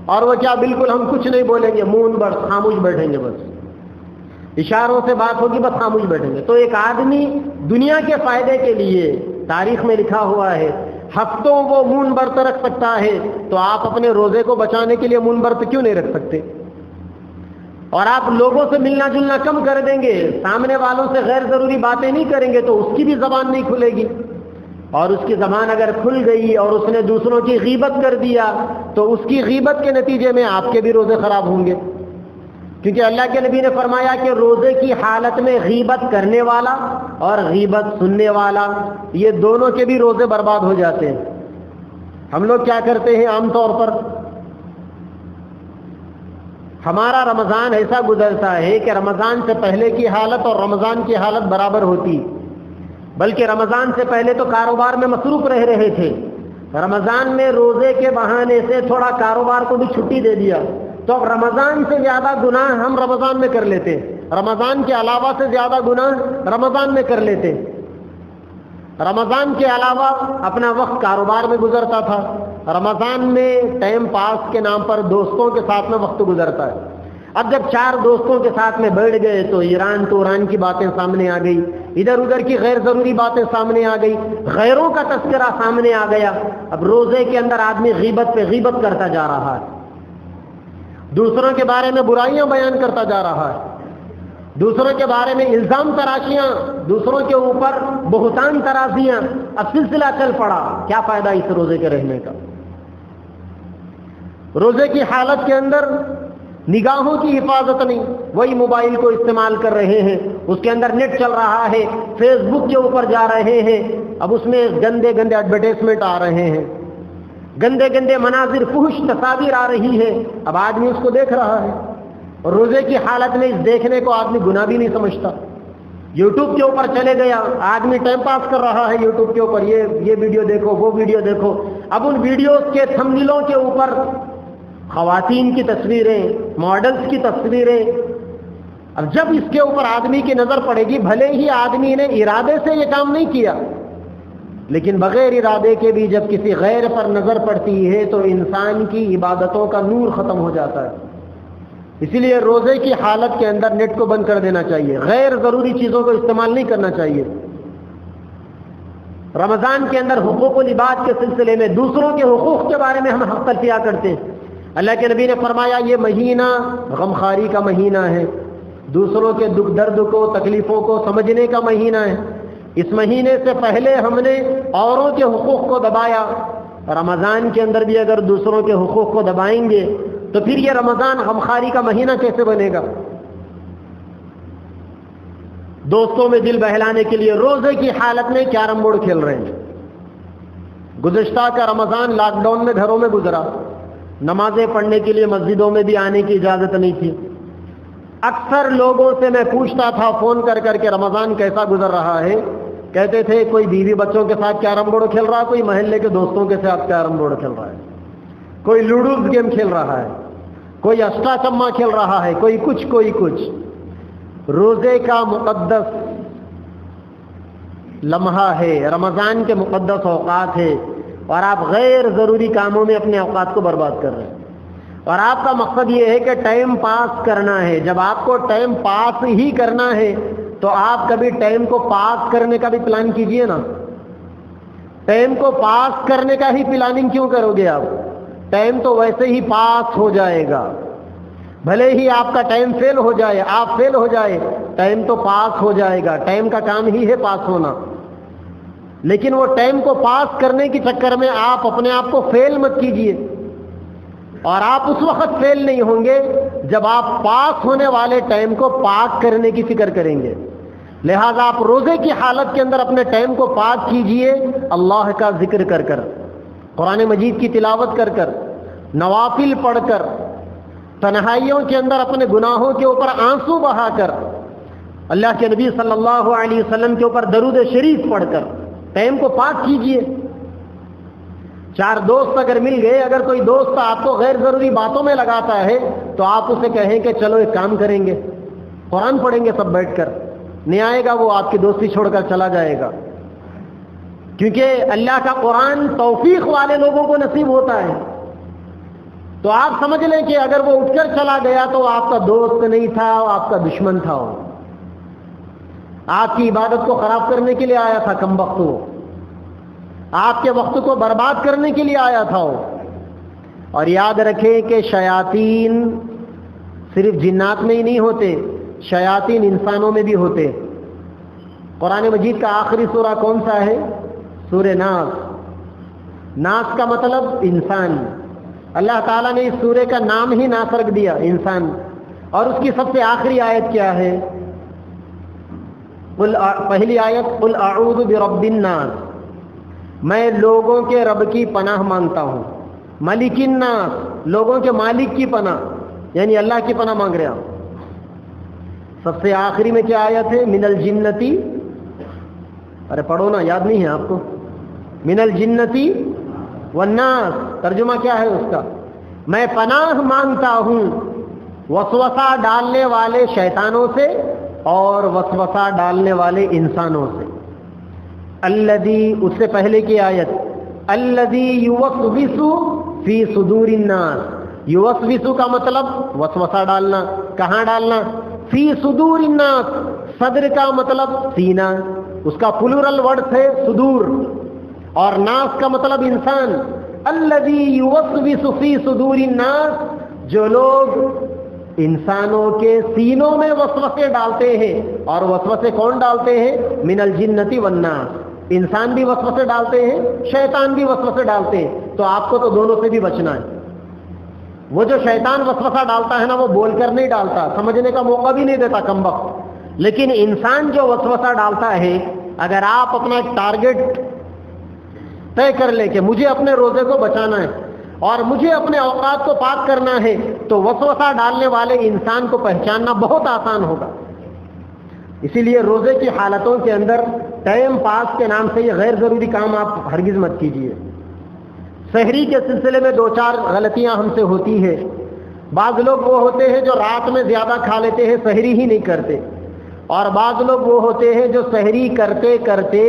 اور وہ کیا، بالکل ہم کچھ نہیں بولیں گے، مون بس خاموش بیٹھیں گے، بس اشاروں سے بات ہوگی، بس خاموش بیٹھیں گے. تو ایک آدمی دنیا کے فائدے کے لیے، تاریخ میں لکھا ہوا ہے، ہفتوں وہ مون برت رکھ سکتا ہے، تو آپ اپنے روزے کو بچانے کے لیے مون برت کیوں نہیں رکھ سکتے؟ اور آپ لوگوں سے ملنا جلنا کم کر دیں گے، سامنے والوں سے غیر ضروری باتیں نہیں کریں گے تو اس کی بھی زبان نہیں کھلے گی. اور اس کی زبان اگر کھل گئی اور اس نے دوسروں کی غیبت کر دیا تو اس کی غیبت کے نتیجے میں آپ کے بھی روزے خراب ہوں گے. کیونکہ اللہ کے نبی نے فرمایا کہ روزے کی حالت میں غیبت کرنے والا اور غیبت سننے والا، یہ دونوں کے بھی روزے برباد ہو جاتے ہیں. ہم لوگ کیا کرتے ہیں عام طور پر، ہمارا رمضان ایسا گزرتا ہے کہ رمضان سے پہلے کی حالت اور رمضان کی حالت برابر ہوتی. بلکہ رمضان سے پہلے تو کاروبار میں مصروف رہ رہے تھے، رمضان میں روزے کے بہانے سے تھوڑا کاروبار کو بھی چھٹی دے دیا، تو اب رمضان سے زیادہ گناہ ہم رمضان میں کر لیتے، رمضان کے علاوہ سے زیادہ گناہ رمضان میں کر لیتے۔ رمضان کے علاوہ اپنا وقت کاروبار میں گزرتا تھا، رمضان میں ٹائم پاس کے نام پر دوستوں کے ساتھ میں وقت گزرتا ہے۔ اب جب 4 دوستوں کے ساتھ میں بیٹھ گئے تو ایران کی باتیں سامنے آ گئی، ادھر ادھر کی غیر ضروری باتیں سامنے آ گئی، غیروں کا تذکرہ سامنے آ گیا۔ اب روزے کے اندر آدمی غیبت پہ غیبت کرتا جا رہا ہے، دوسروں کے بارے میں برائیاں بیان کرتا جا رہا ہے، دوسروں کے بارے میں الزام تراشیاں، دوسروں کے اوپر بہتان ترازیاں، اب سلسلہ چل پڑا۔ کیا فائدہ اس روزے کے رہنے کا؟ روزے کی حالت کے اندر نگاہوں کی حفاظت نہیں، وہی موبائل کو استعمال کر رہے ہیں، اس کے اندر نیٹ چل رہا ہے، فیس بک کے اوپر جا رہے ہیں، اب اس میں گندے گندے ایڈورٹائزمنٹ آ رہے ہیں، گندے گندے مناظر، فحش تصاویر آ رہی ہے، اب آدمی اس کو دیکھ رہا ہے، اور روزے کی حالت میں اس دیکھنے کو آدمی گناہ بھی نہیں سمجھتا۔ یوٹیوب کے اوپر چلے گیا، آدمی ٹائم پاس کر رہا ہے یوٹیوب کے اوپر، یہ ویڈیو دیکھو، وہ ویڈیو دیکھو، اب ان ویڈیوز کے تھمبنیلوں کے اوپر خواتین کی تصویریں، ماڈلز کی تصویریں، اب جب اس کے اوپر آدمی کی نظر پڑے گی، بھلے ہی آدمی نے ارادے سے یہ کام نہیں کیا، لیکن بغیر ارادے کے بھی جب کسی غیر پر نظر پڑتی ہے تو انسان کی عبادتوں کا نور ختم ہو جاتا ہے۔ اسی لیے روزے کی حالت کے اندر نیٹ کو بند کر دینا چاہیے، غیر ضروری چیزوں کو استعمال نہیں کرنا چاہیے۔ رمضان کے اندر حقوق العباد کے سلسلے میں دوسروں کے حقوق کے بارے میں ہم حق تلفیہ کرتے ہیں۔ اللہ کے نبی نے فرمایا یہ مہینہ غمخواری کا مہینہ ہے، دوسروں کے دکھ درد کو، تکلیفوں کو سمجھنے کا مہینہ ہے۔ اس مہینے سے پہلے ہم نے اوروں کے حقوق کو دبایا، رمضان کے اندر بھی اگر دوسروں کے حقوق کو دبائیں گے تو پھر یہ رمضان غمخواری کا مہینہ کیسے بنے گا؟ دوستوں میں دل بہلانے کے لیے روزے کی حالت میں کیرم بورڈ کھیل رہے ہیں۔ گزشتہ کا رمضان لاک ڈاؤن میں گھروں میں گزرا، نمازیں پڑھنے کے لیے مسجدوں میں بھی آنے کی اجازت نہیں تھی۔ اکثر لوگوں سے میں پوچھتا تھا فون کر کر کے رمضان کیسا گزر رہا ہے، کہتے تھے کوئی بیوی بچوں کے ساتھ کیرم بورڈ کھیل رہا ہے، کوئی محلے کے دوستوں کے ساتھ کیرم بورڈ کھیل رہا ہے، کوئی لوڈوز گیم کھیل رہا ہے، کوئی اشٹا چما کھیل رہا ہے، کوئی کچھ۔ روزے کا مقدس لمحہ ہے، رمضان کے مقدس اوقات ہے، اور آپ غیر ضروری کاموں میں اپنے اوقات کو برباد کر رہے ہیں، اور آپ کا مقصد یہ ہے کہ ٹائم پاس کرنا ہے۔ جب آپ کو ٹائم پاس ہی کرنا ہے تو آپ کبھی ٹائم کو پاس کرنے کا بھی پلان کیجئے نا۔ ٹائم کو پاس کرنے کا ہی پلاننگ کیوں کرو گے آپ؟ ٹائم تو ویسے ہی پاس ہو جائے گا، بھلے ہی آپ کا ٹائم فیل ہو جائے، آپ فیل ہو جائے، ٹائم تو پاس ہو جائے گا۔ ٹائم کا کام ہی ہے پاس ہونا، لیکن وہ ٹائم کو پاس کرنے کے چکر میں آپ اپنے آپ کو فیل مت کیجئے، اور آپ اس وقت فیل نہیں ہوں گے جب آپ پاس ہونے والے ٹائم کو پاک کرنے کی فکر کریں گے۔ لہذا آپ روزے کی حالت کے اندر اپنے ٹائم کو پاک کیجئے، اللہ کا ذکر کر کر، قرآن مجید کی تلاوت کر کر، نوافل پڑھ کر، تنہائیوں کے اندر اپنے گناہوں کے اوپر آنسو بہا کر، اللہ کے نبی صلی اللہ علیہ وسلم کے اوپر درود شریف پڑھ کر ٹائم کو پاک کیجئے۔ 4 دوست اگر مل گئے، اگر کوئی دوست آپ کو غیر ضروری باتوں میں لگاتا ہے تو آپ اسے کہیں کہ چلو ایک کام کریں گے، قرآن پڑھیں گے سب بیٹھ کر، نہیں آئے گا وہ آپ کی دوستی چھوڑ کر چلا جائے گا، کیونکہ اللہ کا قرآن توفیق والے لوگوں کو نصیب ہوتا ہے۔ تو آپ سمجھ لیں کہ اگر وہ اٹھ کر چلا گیا تو آپ کا دوست نہیں تھا، وہ آپ کا دشمن تھا، وہ آپ کی عبادت کو خراب کرنے کے لیے آیا تھا، کم وقت وہ آپ کے وقت کو برباد کرنے کے لیے آیا تھا وہ۔ اور یاد رکھیں کہ شیاطین صرف جنات میں ہی نہیں ہوتے، شیاطین انسانوں میں بھی ہوتے۔ قرآن مجید کا آخری سورہ کون سا ہے؟ سورہ ناس۔ ناس کا مطلب انسان۔ اللہ تعالیٰ نے اس سورے کا نام ہی ناس رکھ دیا، انسان۔ اور اس کی سب سے آخری آیت کیا ہے؟ پہلی آیت قل اعوذ برب الناس، میں لوگوں کے رب کی پناہ مانگتا ہوں، ملک الناس، لوگوں کے مالک کی پناہ، یعنی اللہ کی پناہ مانگ رہا ہوں۔ سب سے آخری میں کیا آیت ہے؟ من الجنتی، ارے پڑھو نا، یاد نہیں ہے آپ کو؟ من الجنتی والناس، ترجمہ کیا ہے اس کا؟ میں پناہ مانگتا ہوں وسوسہ ڈالنے والے شیطانوں سے اور وسوسہ ڈالنے والے انسانوں سے۔ الذی، اس سے پہلے کی آیت، الذی یوسوس فی صدور الناس، یوسوس کا مطلب وسوسہ ڈالنا، کہاں ڈالنا؟ فی صدور الناس، صدر کا مطلب سینہ، اس کا پلورل ورڈ ہے صدور، اور ناس کا مطلب انسان۔ الذی یوسوس فی صدور الناس، جو لوگ انسانوں کے سینوں میں وسوسے ڈالتے ہیں، اور وسوسے کون ڈالتے ہیں؟ من الجنتی والناس، انسان بھی وسوسے ڈالتے ہیں، شیطان بھی وسوسے ڈالتے ہیں، تو آپ کو تو دونوں سے بھی بچنا ہے۔ وہ جو شیطان وسوسہ ڈالتا ہے نا، وہ بول کر نہیں ڈالتا، سمجھنے کا موقع بھی نہیں دیتا کم وقت، لیکن انسان جو وسوسہ ڈالتا ہے، اگر آپ اپنا ایک ٹارگٹ طے کر لیں کہ مجھے اپنے روزے کو بچانا ہے اور مجھے اپنے اوقات کو پاک کرنا ہے، تو وسوسہ ڈالنے والے انسان کو پہچاننا بہت آسان ہوگا۔ اسی لیے روزے کی حالتوں کے اندر ٹائم پاس کے نام سے یہ غیر ضروری کام آپ ہرگز مت کیجیے۔ سحری کے سلسلے میں 2-4 غلطیاں ہم سے ہوتی ہے۔ بعض لوگ وہ ہوتے ہیں جو رات میں زیادہ کھا لیتے ہیں، سحری ہی نہیں کرتے، اور بعض لوگ وہ ہوتے ہیں جو سحری کرتے کرتے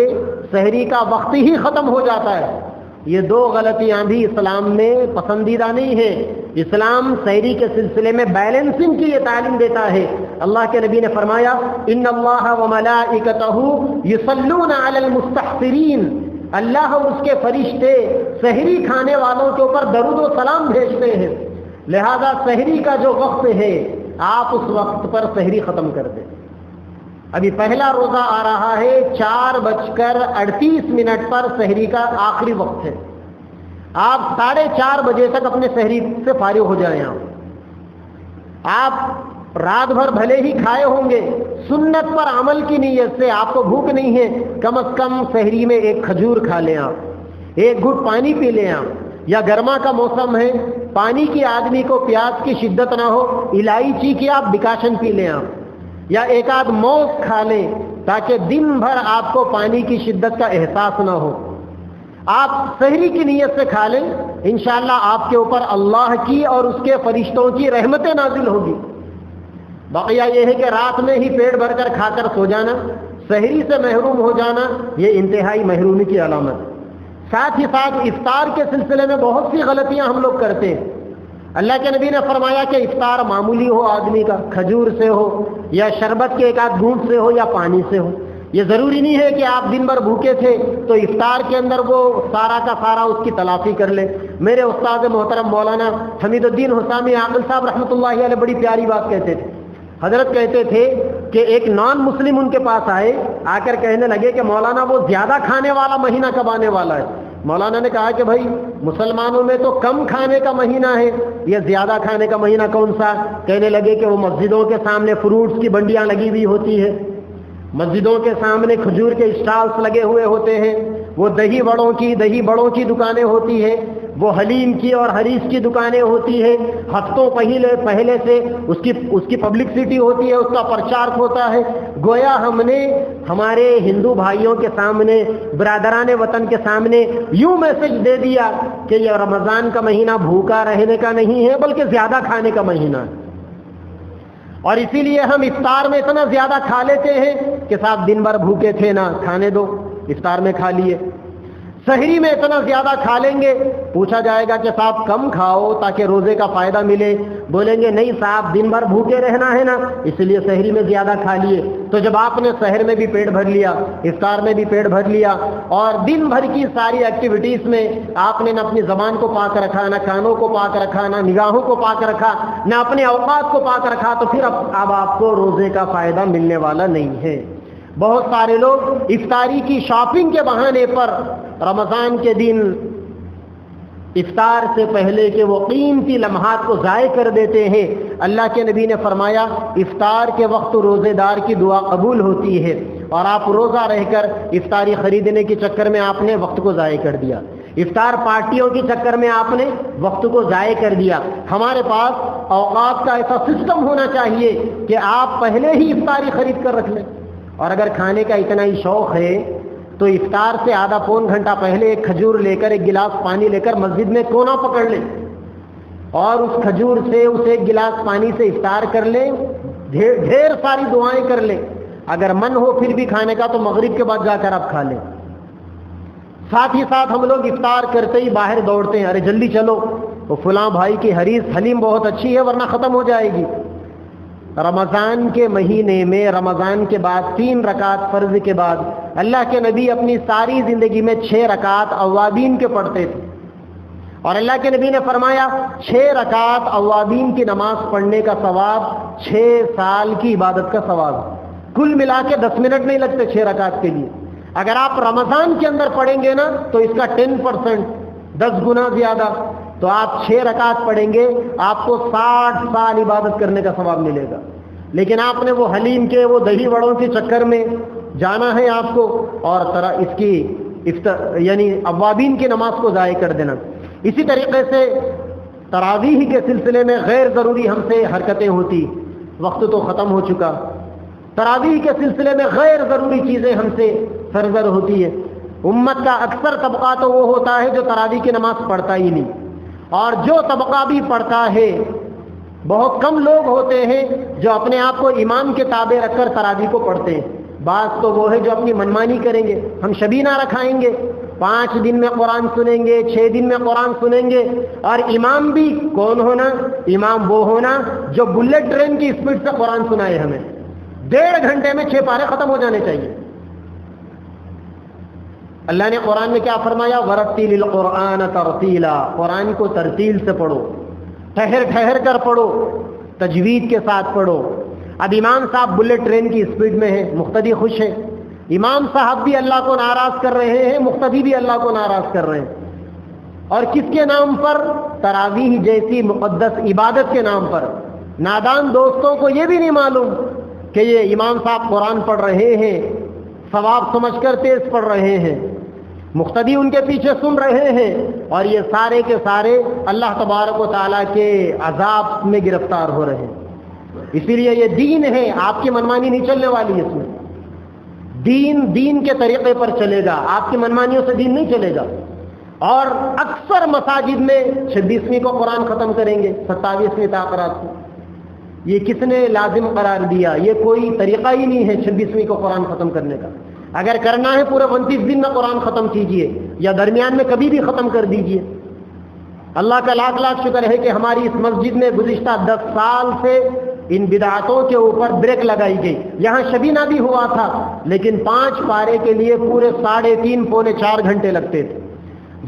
سحری کا وقت ہی ختم ہو جاتا ہے۔ یہ 2 غلطیاں بھی اسلام میں پسندیدہ نہیں ہے۔ اسلام سحری کے سلسلے میں بیلنسنگ کی یہ تعلیم دیتا ہے۔ اللہ کے نبی نے فرمایا، ان اللہ وملائکتہ یصلون علی المستحسرین، اللہ اور اس کے فرشتے سحری کھانے والوں کے اوپر درود و سلام بھیجتے ہیں، لہذا سحری کا جو وقت ہے آپ اس وقت پر سحری ختم کر دیں۔ ابھی پہلا روزہ آ رہا ہے، 4:38 پر سحری کا آخری وقت ہے، آپ 4:30 بجے تک اپنے سحری سے فارغ ہو جائیں۔ آپ رات بھر بھلے ہی کھائے ہوں گے، سنت پر عمل کی نیت سے آپ کو بھوک نہیں ہے، کم از کم سحری میں 1 کھجور کھا لیں، آپ 1 گھٹ پانی پی لیں، آپ، یا گرما کا موسم ہے، پانی کی آدمی کو پیاس کی شدت نہ ہو، الائچی کی آپ ڈکاشن پی لیں، آپ، یا 1 آدھ موز کھا لیں، تاکہ دن بھر آپ کو پانی کی شدت کا احساس نہ ہو۔ آپ سحری کی نیت سے کھا لیں، انشاءاللہ آپ کے اوپر اللہ کی اور اس کے فرشتوں کی رحمتیں نازل ہوگی۔ بقیہ یہ ہے کہ رات میں ہی پیٹ بھر کر کھا کر سو جانا، سحری سے محروم ہو جانا، یہ انتہائی محرومی کی علامت ہے۔ ساتھ ہی ساتھ افطار کے سلسلے میں بہت سی غلطیاں ہم لوگ کرتے ہیں۔ اللہ کے نبی نے فرمایا کہ افطار معمولی ہو آدمی کا، کھجور سے ہو یا شربت کے 1 آدھ گھونٹ سے ہو یا پانی سے ہو، یہ ضروری نہیں ہے کہ آپ دن بھر بھوکے تھے تو افطار کے اندر وہ سارا کا سارا اس کی تلافی کر لے۔ میرے استاد محترم مولانا حمید الدین حسامی عاقل صاحب رحمۃ اللہ علیہ بڑی پیاری بات کہتے تھے۔ حضرت کہتے تھے کہ ایک نان مسلم ان کے پاس آئے، آ کر کہنے لگے کہ مولانا وہ زیادہ کھانے والا مہینہ کب آنے والا ہے؟ مولانا نے کہا کہ بھائی مسلمانوں میں تو کم کھانے کا مہینہ ہے، یہ زیادہ کھانے کا مہینہ کون سا؟ کہنے لگے کہ وہ مسجدوں کے سامنے فروٹس کی بنڈیاں لگی ہوئی ہوتی ہے، مسجدوں کے سامنے کھجور کے اسٹالس لگے ہوئے ہوتے ہیں، وہ دہی بڑوں کی دکانیں ہوتی ہیں، وہ حلیم کی اور حریص کی دکانیں ہوتی ہے، ہفتوں پہلے سے اس کی پبلکسٹی ہوتی ہے، اس کا پرچار ہوتا ہے۔ گویا ہم نے ہمارے ہندو بھائیوں کے سامنے، برادران وطن کے سامنے یوں میسج دے دیا کہ یہ رمضان کا مہینہ بھوکا رہنے کا نہیں ہے بلکہ زیادہ کھانے کا مہینہ ہے، اور اسی لیے ہم افطار میں اتنا زیادہ کھا لیتے ہیں کہ صاحب دن بھر بھوکے تھے نا، کھانے دو، افطار میں کھا لیے۔ سحری میں اتنا زیادہ کھا لیں گے، پوچھا جائے گا کہ صاحب کم کھاؤ تاکہ روزے کا فائدہ ملے، بولیں گے نہیں صاحب دن بھر بھوکے رہنا ہے نا، اس لیے سحری میں زیادہ کھا لیے۔ تو جب آپ نے سحر میں بھی پیٹ بھر لیا، افطار میں بھی پیٹ بھر لیا، اور دن بھر کی ساری ایکٹیویٹیز میں آپ نے نہ اپنی زبان کو پاک رکھا، نہ کانوں کو پاک رکھا، نہ نگاہوں کو پاک رکھا، نہ اپنے اوقات کو پاک رکھا، تو پھر اب آپ کو روزے کا فائدہ ملنے والا نہیں ہے۔ بہت سارے لوگ افطاری کی شاپنگ کے بہانے پر رمضان کے دن افطار سے پہلے کے وہ قیمتی لمحات کو ضائع کر دیتے ہیں۔ اللہ کے نبی نے فرمایا افطار کے وقت روزے دار کی دعا قبول ہوتی ہے، اور آپ روزہ رہ کر افطاری خریدنے کے چکر میں آپ نے وقت کو ضائع کر دیا، افطار پارٹیوں کے چکر میں آپ نے وقت کو ضائع کر دیا۔ ہمارے پاس اوقات کا ایسا سسٹم ہونا چاہیے کہ آپ پہلے ہی افطاری خرید کر رکھ لیں، اور اگر کھانے کا اتنا ہی شوق ہے تو افطار سے آدھا پون گھنٹہ پہلے ایک کھجور لے کر، ایک گلاس پانی لے کر مسجد میں کونا پکڑ لیں اور اس کھجور سے اس ایک گلاس پانی سے افطار کر لیں، ڈھیر ساری دعائیں کر لیں۔ اگر من ہو پھر بھی کھانے کا تو مغرب کے بعد جا کر آپ کھا لیں۔ ساتھ ہی ساتھ ہم لوگ افطار کرتے ہی باہر دوڑتے ہیں، ارے جلدی چلو، وہ فلاں بھائی کی حلیم بہت اچھی ہے ورنہ ختم ہو جائے گی۔ رمضان کے مہینے میں رمضان کے بعد 3 رکعت فرض کے بعد اللہ کے نبی اپنی ساری زندگی میں 6 رکعت اوابین کے پڑھتے تھے، اور اللہ کے نبی نے فرمایا 6 رکعت اوابین کی نماز پڑھنے کا ثواب 6 سال کی عبادت کا ثواب۔ کل ملا کے 10 منٹ نہیں لگتے 6 رکعت کے لیے۔ اگر آپ رمضان کے اندر پڑھیں گے نا تو اس کا 10%، 10 گنا زیادہ، تو آپ 6 رکعت پڑھیں گے، آپ کو 60 سال عبادت کرنے کا ثواب ملے گا۔ لیکن آپ نے وہ حلیم کے، وہ دہی وڑوں کے چکر میں جانا ہے آپ کو، اور اس کی یعنی اوابین کی نماز کو ضائع کر دینا۔ اسی طریقے سے تراویح کے سلسلے میں غیر ضروری ہم سے حرکتیں ہوتی، وقت تو ختم ہو چکا۔ تراویح کے سلسلے میں غیر ضروری چیزیں ہم سے سرزر ہوتی ہے۔ امت کا اکثر طبقہ تو وہ ہوتا ہے جو تراویح کی نماز پڑھتا ہی نہیں، اور جو طبقہ بھی پڑھتا ہے بہت کم لوگ ہوتے ہیں جو اپنے آپ کو امام کے تابع رکھ کر تراویح کو پڑھتے ہیں۔ بعض تو وہ ہے جو اپنی منمانی کریں گے، ہم شبینہ رکھائیں گے، 5 دن میں قرآن سنیں گے، 6 دن میں قرآن سنیں گے، اور امام بھی کون ہونا؟ امام وہ ہونا جو بلٹ ٹرین کی اسپیڈ سے قرآن سنائے ہمیں۔ 1.5 گھنٹے میں 6 پارے ختم ہو جانے چاہیے۔ اللہ نے قرآن میں کیا فرمایا؟ وَرَتِّلِ الْقُرْآنَ تَرْتِيلًا، قرآن کو ترتیل سے پڑھو، ٹھہر ٹھہر کر پڑھو، تجوید کے ساتھ پڑھو۔ اب امام صاحب بلٹ ٹرین کی اسپیڈ میں ہے، مقتدی خوش ہے، امام صاحب بھی اللہ کو ناراض کر رہے ہیں، مقتدی بھی اللہ کو ناراض کر رہے ہیں، اور کس کے نام پر؟ تراویح جیسی مقدس عبادت کے نام پر۔ نادان دوستوں کو یہ بھی نہیں معلوم کہ یہ امام صاحب قرآن پڑھ رہے ہیں، ثواب سمجھ کر تیز پڑھ رہے ہیں، مقتدی ان کے پیچھے سن رہے ہیں، اور یہ سارے کے سارے اللہ تبارک و تعالیٰ کے عذاب میں گرفتار ہو رہے ہیں۔ اسی لیے یہ دین ہے، آپ کی منمانی نہیں چلنے والی اس میں۔ دین کے طریقے پر چلے گا، آپ کی منمانیوں سے دین نہیں چلے گا۔ اور اکثر مساجد میں 26ویں کو قرآن ختم کریں گے، 27ویں تاخیرات کو۔ یہ کس نے لازم قرار دیا؟ یہ کوئی طریقہ ہی نہیں ہے 26ویں کو قرآن ختم کرنے کا۔ اگر کرنا ہے پورے 29 دن میں قرآن ختم کیجئے، یا درمیان میں کبھی بھی ختم کر دیجئے۔ اللہ کا لاکھ لاکھ شکر ہے کہ ہماری اس مسجد میں گزشتہ 10 سال سے ان بدعتوں کے اوپر بریک لگائی گئی۔ یہاں شبینہ بھی ہوا تھا، لیکن 5 پارے کے لیے پورے 3.5 پونے 4 گھنٹے لگتے تھے۔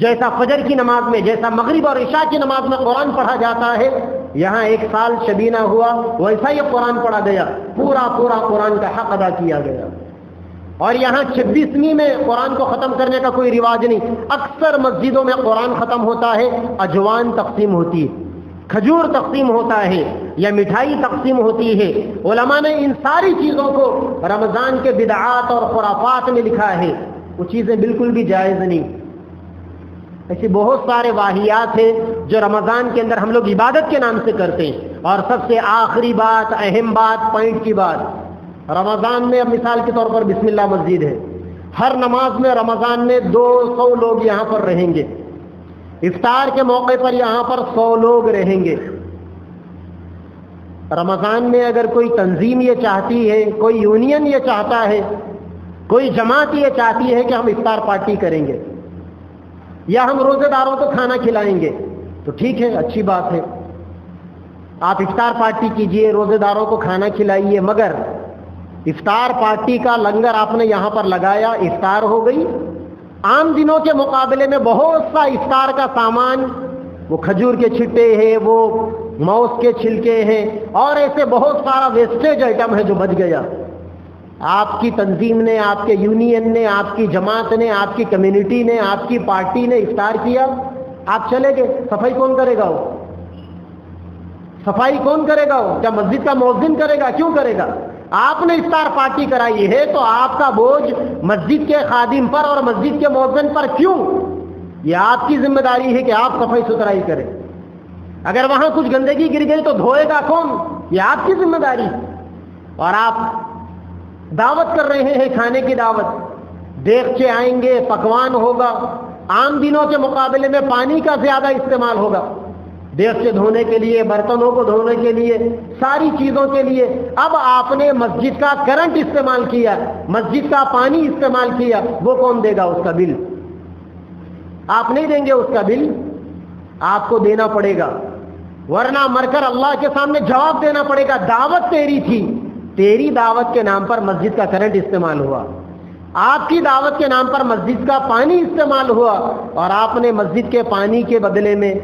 جیسا فجر کی نماز میں، جیسا مغرب اور عشاء کی نماز میں قرآن پڑھا جاتا ہے، یہاں 1 سال شبینہ ہوا، ویسا یہ قرآن پڑھا گیا، پورا قرآن کا حق ادا کیا گیا۔ اور یہاں 26ویں میں قرآن کو ختم کرنے کا کوئی رواج نہیں۔ اکثر مسجدوں میں قرآن ختم ہوتا ہے، اجوان تقسیم ہوتی ہے، کھجور تقسیم ہوتا ہے، یا مٹھائی تقسیم ہوتی ہے۔ علماء نے ان ساری چیزوں کو رمضان کے بدعات اور خرافات میں لکھا ہے۔ وہ چیزیں بالکل بھی جائز نہیں۔ ایسی بہت سارے واہیات ہیں جو رمضان کے اندر ہم لوگ عبادت کے نام سے کرتے ہیں۔ اور سب سے آخری بات، اہم بات، پوائنٹ کی بات، رمضان میں اب مثال کے طور پر بسم اللہ مسجد ہے، ہر نماز میں رمضان میں 200 لوگ یہاں پر رہیں گے، افطار کے موقع پر یہاں پر 100 لوگ رہیں گے۔ رمضان میں اگر کوئی تنظیم یہ چاہتی ہے، کوئی یونین یہ چاہتا ہے، کوئی جماعت یہ چاہتی ہے کہ ہم افطار پارٹی کریں گے یا ہم روزے داروں کو کھانا کھلائیں گے، تو ٹھیک ہے، اچھی بات ہے، آپ افطار پارٹی کیجئے، روزے داروں کو کھانا کھلائیے، مگر افطار پارٹی کا لنگر آپ نے یہاں پر لگایا، افطار ہو گئی۔ عام دنوں کے مقابلے میں بہت سا افطار کا سامان، وہ کھجور کے چھٹے ہیں، وہ موز کے چھلکے ہیں، اور ایسے بہت سارا ویسٹیج آئٹم ہے جو بچ گیا۔ آپ کی تنظیم نے، آپ کے یونین نے، آپ کی جماعت نے، آپ کی کمیونٹی نے، آپ کی پارٹی نے افطار کیا، آپ چلے گئے، صفائی کون کرے گا؟ وہ صفائی کون کرے گا؟ وہ کیا مسجد کا مؤذن کرے گا؟ کیوں کرے گا؟ آپ نے افطار پارٹی کرائی ہے تو آپ کا بوجھ مسجد کے خادم پر اور مسجد کے مؤذن پر کیوں؟ یہ آپ کی ذمہ داری ہے کہ آپ صفائی ستھرائی کریں۔ اگر وہاں کچھ گندگی گر گئی تو دھوئے گا کون؟ یہ آپ کی ذمہ داری۔ اور آپ دعوت کر رہے ہیں، کھانے کی دعوت، دیگچے آئیں گے، پکوان ہوگا، عام دنوں کے مقابلے میں پانی کا زیادہ استعمال ہوگا، دیگچے دھونے کے لیے، برتنوں کو دھونے کے لیے، ساری چیزوں کے لیے۔ اب آپ نے مسجد کا کرنٹ استعمال کیا، مسجد کا پانی استعمال کیا، وہ کون دے گا اس کا بل؟ آپ نہیں دیں گے اس کا بل، آپ کو دینا پڑے گا، ورنہ مر کر اللہ کے سامنے جواب دینا پڑے گا۔ دعوت تیری تھی، تیری دعوت کے نام پر مسجد کا کرنٹ استعمال ہوا، آپ کی دعوت کے نام پر مسجد کا پانی استعمال ہوا، اور آپ نے مسجد کے پانی کے بدلے میں،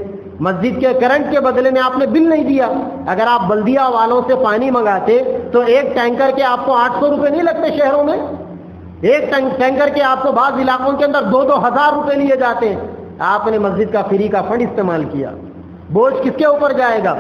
مسجد کے کرنٹ کے بدلے میں آپ نے بل نہیں دیا۔ اگر آپ بلدیہ والوں سے پانی منگاتے تو ایک ٹینکر کے آپ کو 800 روپے نہیں لگتے شہروں میں؟ ایک ٹینکر کے آپ کو بعض علاقوں کے اندر 2,000 روپے لیے جاتے ہیں۔ آپ نے مسجد کا فری کا فنڈ استعمال کیا۔ بوجھ کس کے اوپر جائے گا؟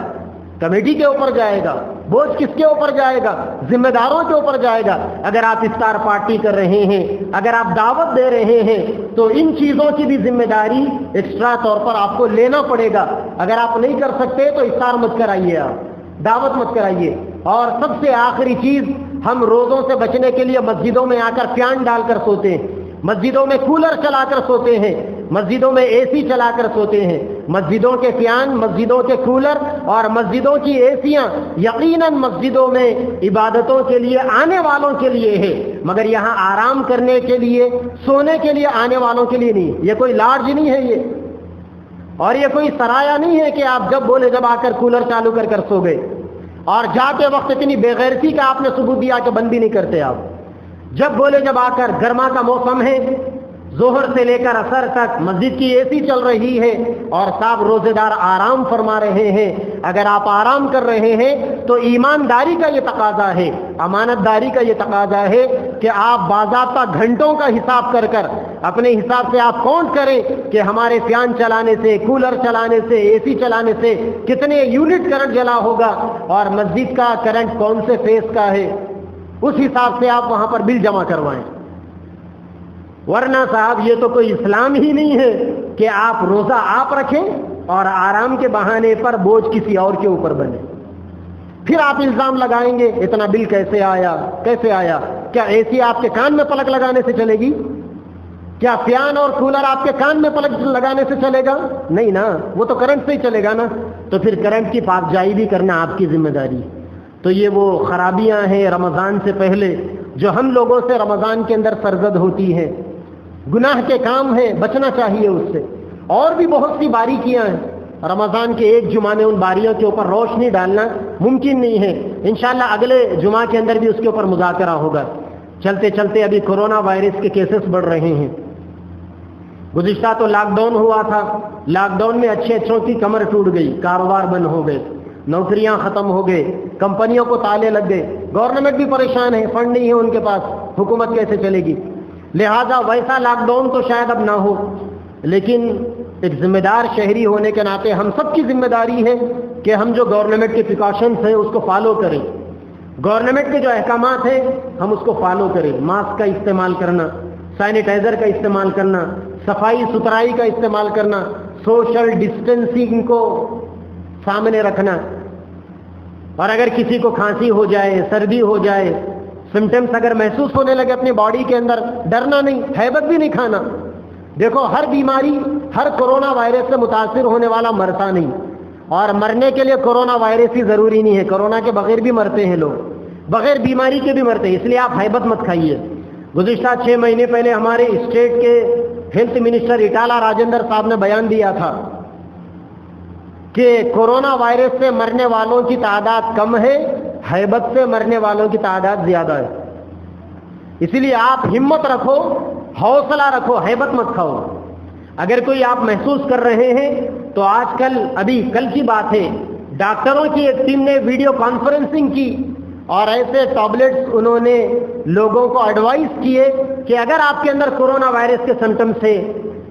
کمیٹی کے اوپر جائے گا۔ بوجھ کس کے اوپر جائے گا؟ ذمہ داروں کے اوپر جائے گا۔ اگر آپ افطار پارٹی کر رہے ہیں، اگر آپ دعوت دے رہے ہیں، تو ان چیزوں کی بھی ذمہ داری ایکسٹرا طور پر آپ کو لینا پڑے گا۔ اگر آپ نہیں کر سکتے تو افطار مت کرائیے، آپ دعوت مت کرائیے۔ اور سب سے آخری چیز، ہم روزوں سے بچنے کے لیے مسجدوں میں آ کر فین ڈال کر سوتے ہیں، مسجدوں میں کولر چلا کر سوتے ہیں، مسجدوں میں اے سی چلا کر سوتے ہیں۔ مسجدوں کے فین، مسجدوں کے کولر اور مسجدوں کی اے سیاں یقیناً مسجدوں میں عبادتوں کے لیے آنے والوں کے لیے ہے، مگر یہاں آرام کرنے کے لیے، سونے کے لیے آنے والوں کے لیے نہیں۔ یہ کوئی لاڈج نہیں ہے، یہ اور یہ کوئی سرایا نہیں ہے کہ آپ جب بولے جب آ کر کولر چالو کر کر سو گئے، اور جاتے وقت اتنی بے غیرتی کا آپ نے ثبوت دیا کہ بند بھی نہیں کرتے آپ۔ جب بولے جب آ کر، گرما کا موسم ہے، ظہر سے لے کر عصر تک مسجد کی اے سی چل رہی ہے اور صاحب روزے دار آرام فرما رہے ہیں۔ اگر آپ آرام کر رہے ہیں تو ایمانداری کا یہ تقاضا ہے، امانت داری کا یہ تقاضا ہے کہ آپ باضابطہ گھنٹوں کا حساب کر کر اپنے حساب سے آپ کاؤنٹ کریں کہ ہمارے فین چلانے سے، کولر چلانے سے، اے سی چلانے سے کتنے یونٹ کرنٹ جلا ہوگا، اور مسجد کا کرنٹ کون سے فیز کا ہے، اس حساب سے آپ وہاں پر بل جمع کروائیں۔ ورنہ صاحب یہ تو کوئی اسلام ہی نہیں ہے کہ آپ روزہ آپ رکھیں اور آرام کے بہانے پر بوجھ کسی اور کے اوپر بنے۔ پھر آپ الزام لگائیں گے اتنا بل کیسے آیا، کیسے آیا؟ کیا اے سی آپ کے کان میں پلک لگانے سے چلے گی؟ کیا فین اور کولر آپ کے کان میں پلک لگانے سے چلے گا؟ نہیں نا، وہ تو کرنٹ سے ہی چلے گا نا۔ تو پھر کرنٹ کی پاک جائی بھی کرنا آپ کی ذمہ داری۔ تو یہ وہ خرابیاں ہیں رمضان سے پہلے جو ہم لوگوں سے رمضان کے اندر سرزد ہوتی ہیں، گناہ کے کام ہیں، بچنا چاہیے اس سے۔ اور بھی بہت سی باریکیاں ہیں، رمضان کے ایک جمعہ میں ان باریوں کے اوپر روشنی ڈالنا ممکن نہیں ہے۔ انشاءاللہ اگلے جمعہ کے اندر بھی اس کے اوپر مذاکرہ ہوگا۔ چلتے چلتے ابھی کورونا وائرس کے کیسز بڑھ رہے ہیں۔ گزشتہ تو لاک ڈاؤن ہوا تھا، لاک ڈاؤن میں اچھوں کی کمر ٹوٹ گئی، کاروبار بند ہو گئے، نوکریاں ختم ہو گئے، کمپنیوں کو تالے لگ گئے، گورنمنٹ بھی پریشان ہے، فنڈ نہیں ہے ان کے پاس، حکومت کیسے چلے گی؟ لہذا ویسا لاک ڈاؤن تو شاید اب نہ ہو، لیکن ایک ذمہ دار شہری ہونے کے ناطے ہم سب کی ذمہ داری ہے کہ ہم جو گورنمنٹ کے پریکاشنز ہیں اس کو فالو کریں، گورنمنٹ کے جو احکامات ہیں ہم اس کو فالو کریں۔ ماسک کا استعمال کرنا، سینیٹائزر کا استعمال کرنا، صفائی ستھرائی کا استعمال کرنا، سوشل ڈسٹینسنگ کو سامنے رکھنا، اور اگر کسی کو کھانسی ہو جائے، سردی ہو جائے، سمٹمز اگر محسوس ہونے لگے اپنی باڈی کے اندر، ڈرنا نہیں، ہیبت بھی نہیں کھانا۔ دیکھو ہر بیماری، ہر کورونا وائرس سے متاثر ہونے والا مرتا نہیں، اور مرنے کے لیے کورونا وائرس ہی ضروری نہیں ہے، کورونا کے بغیر بھی مرتے ہیں لوگ، بغیر بیماری کے بھی مرتے ہیں، اس لیے آپ ہیبت مت کھائیے۔ گزشتہ 6 مہینے پہلے ہمارے اسٹیٹ کے ہیلتھ منسٹر اٹالہ راجندر صاحب نے بیان دیا تھا کہ کورونا وائرس سے مرنے والوں کی تعداد کم ہے، ہیبت سے مرنے والوں کی تعداد زیادہ ہے۔ اسی لیے آپ ہمت رکھو، حوصلہ رکھو، ہیبت مت کھاؤ۔ اگر کوئی آپ محسوس کر رہے ہیں تو آج کل، ابھی کل کی بات ہے، ڈاکٹروں کی ایک ٹیم نے ویڈیو کانفرنسنگ کی اور ایسے ٹیبلٹس انہوں نے لوگوں کو ایڈوائز کیے کہ اگر آپ کے اندر کورونا وائرس کے سمٹمس ہے،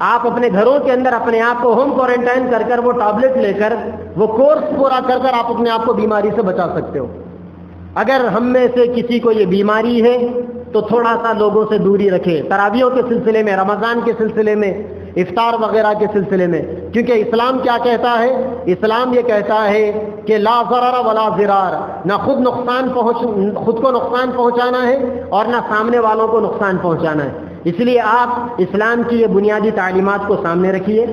آپ اپنے گھروں کے اندر اپنے آپ کو ہوم کوارنٹائن کر کر وہ ٹیبلٹ لے کر، وہ کورس پورا کر کر آپ اپنے آپ کو بیماری سے بچا سکتے ہو۔ اگر ہم میں سے کسی کو یہ بیماری ہے تو تھوڑا سا لوگوں سے دوری رکھے، تراویحوں کے سلسلے میں، رمضان کے سلسلے میں، افطار وغیرہ کے سلسلے میں، کیونکہ اسلام کیا کہتا ہے؟ اسلام یہ کہتا ہے کہ لا ضرر ولا ضرار، نہ خود کو نقصان پہنچانا ہے اور نہ سامنے والوں کو نقصان پہنچانا ہے۔ اس لیے آپ اسلام کی یہ بنیادی تعلیمات کو سامنے رکھیے.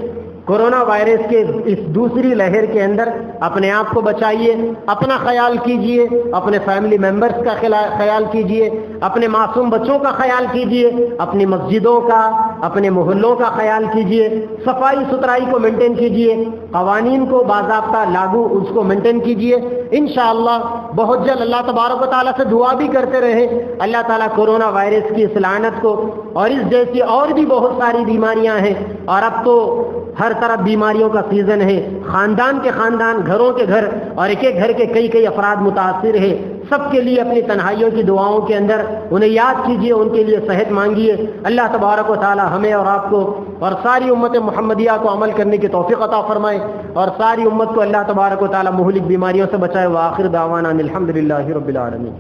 کورونا وائرس کے اس دوسری لہر کے اندر اپنے آپ کو بچائیے، اپنا خیال کیجئے، اپنے فیملی ممبرز کا خیال کیجئے، اپنے معصوم بچوں کا خیال کیجئے، اپنی مسجدوں کا، اپنے محلوں کا خیال کیجئے، صفائی ستھرائی کو مینٹین کیجئے، قوانین کو باضابطہ لاگو اس کو مینٹین کیجئے. انشاءاللہ بہت جلد اللہ تبارک و تعالیٰ سے دعا بھی کرتے رہیں، اللہ تعالیٰ کورونا وائرس کی اس لعنت کو اور اس جیسی اور بھی بہت ساری بیماریاں ہیں، اور اب تو ہر طرف بیماریوں کا سیزن ہے، خاندان کے خاندان، گھروں کے گھر، اور ایک ایک گھر کے کئی کئی افراد متاثر ہیں. سب کے لیے اپنی تنہائیوں کی دعاؤں کے اندر انہیں یاد کیجئے، ان کے لیے صحت مانگیے. اللہ تبارک و تعالی ہمیں اور آپ کو اور ساری امت محمدیہ کو عمل کرنے کی توفیق عطا فرمائے، اور ساری امت کو اللہ تبارک و تعالی مہلک بیماریوں سے بچائے. وآخر دعوانا الحمدللہ رب العالمین.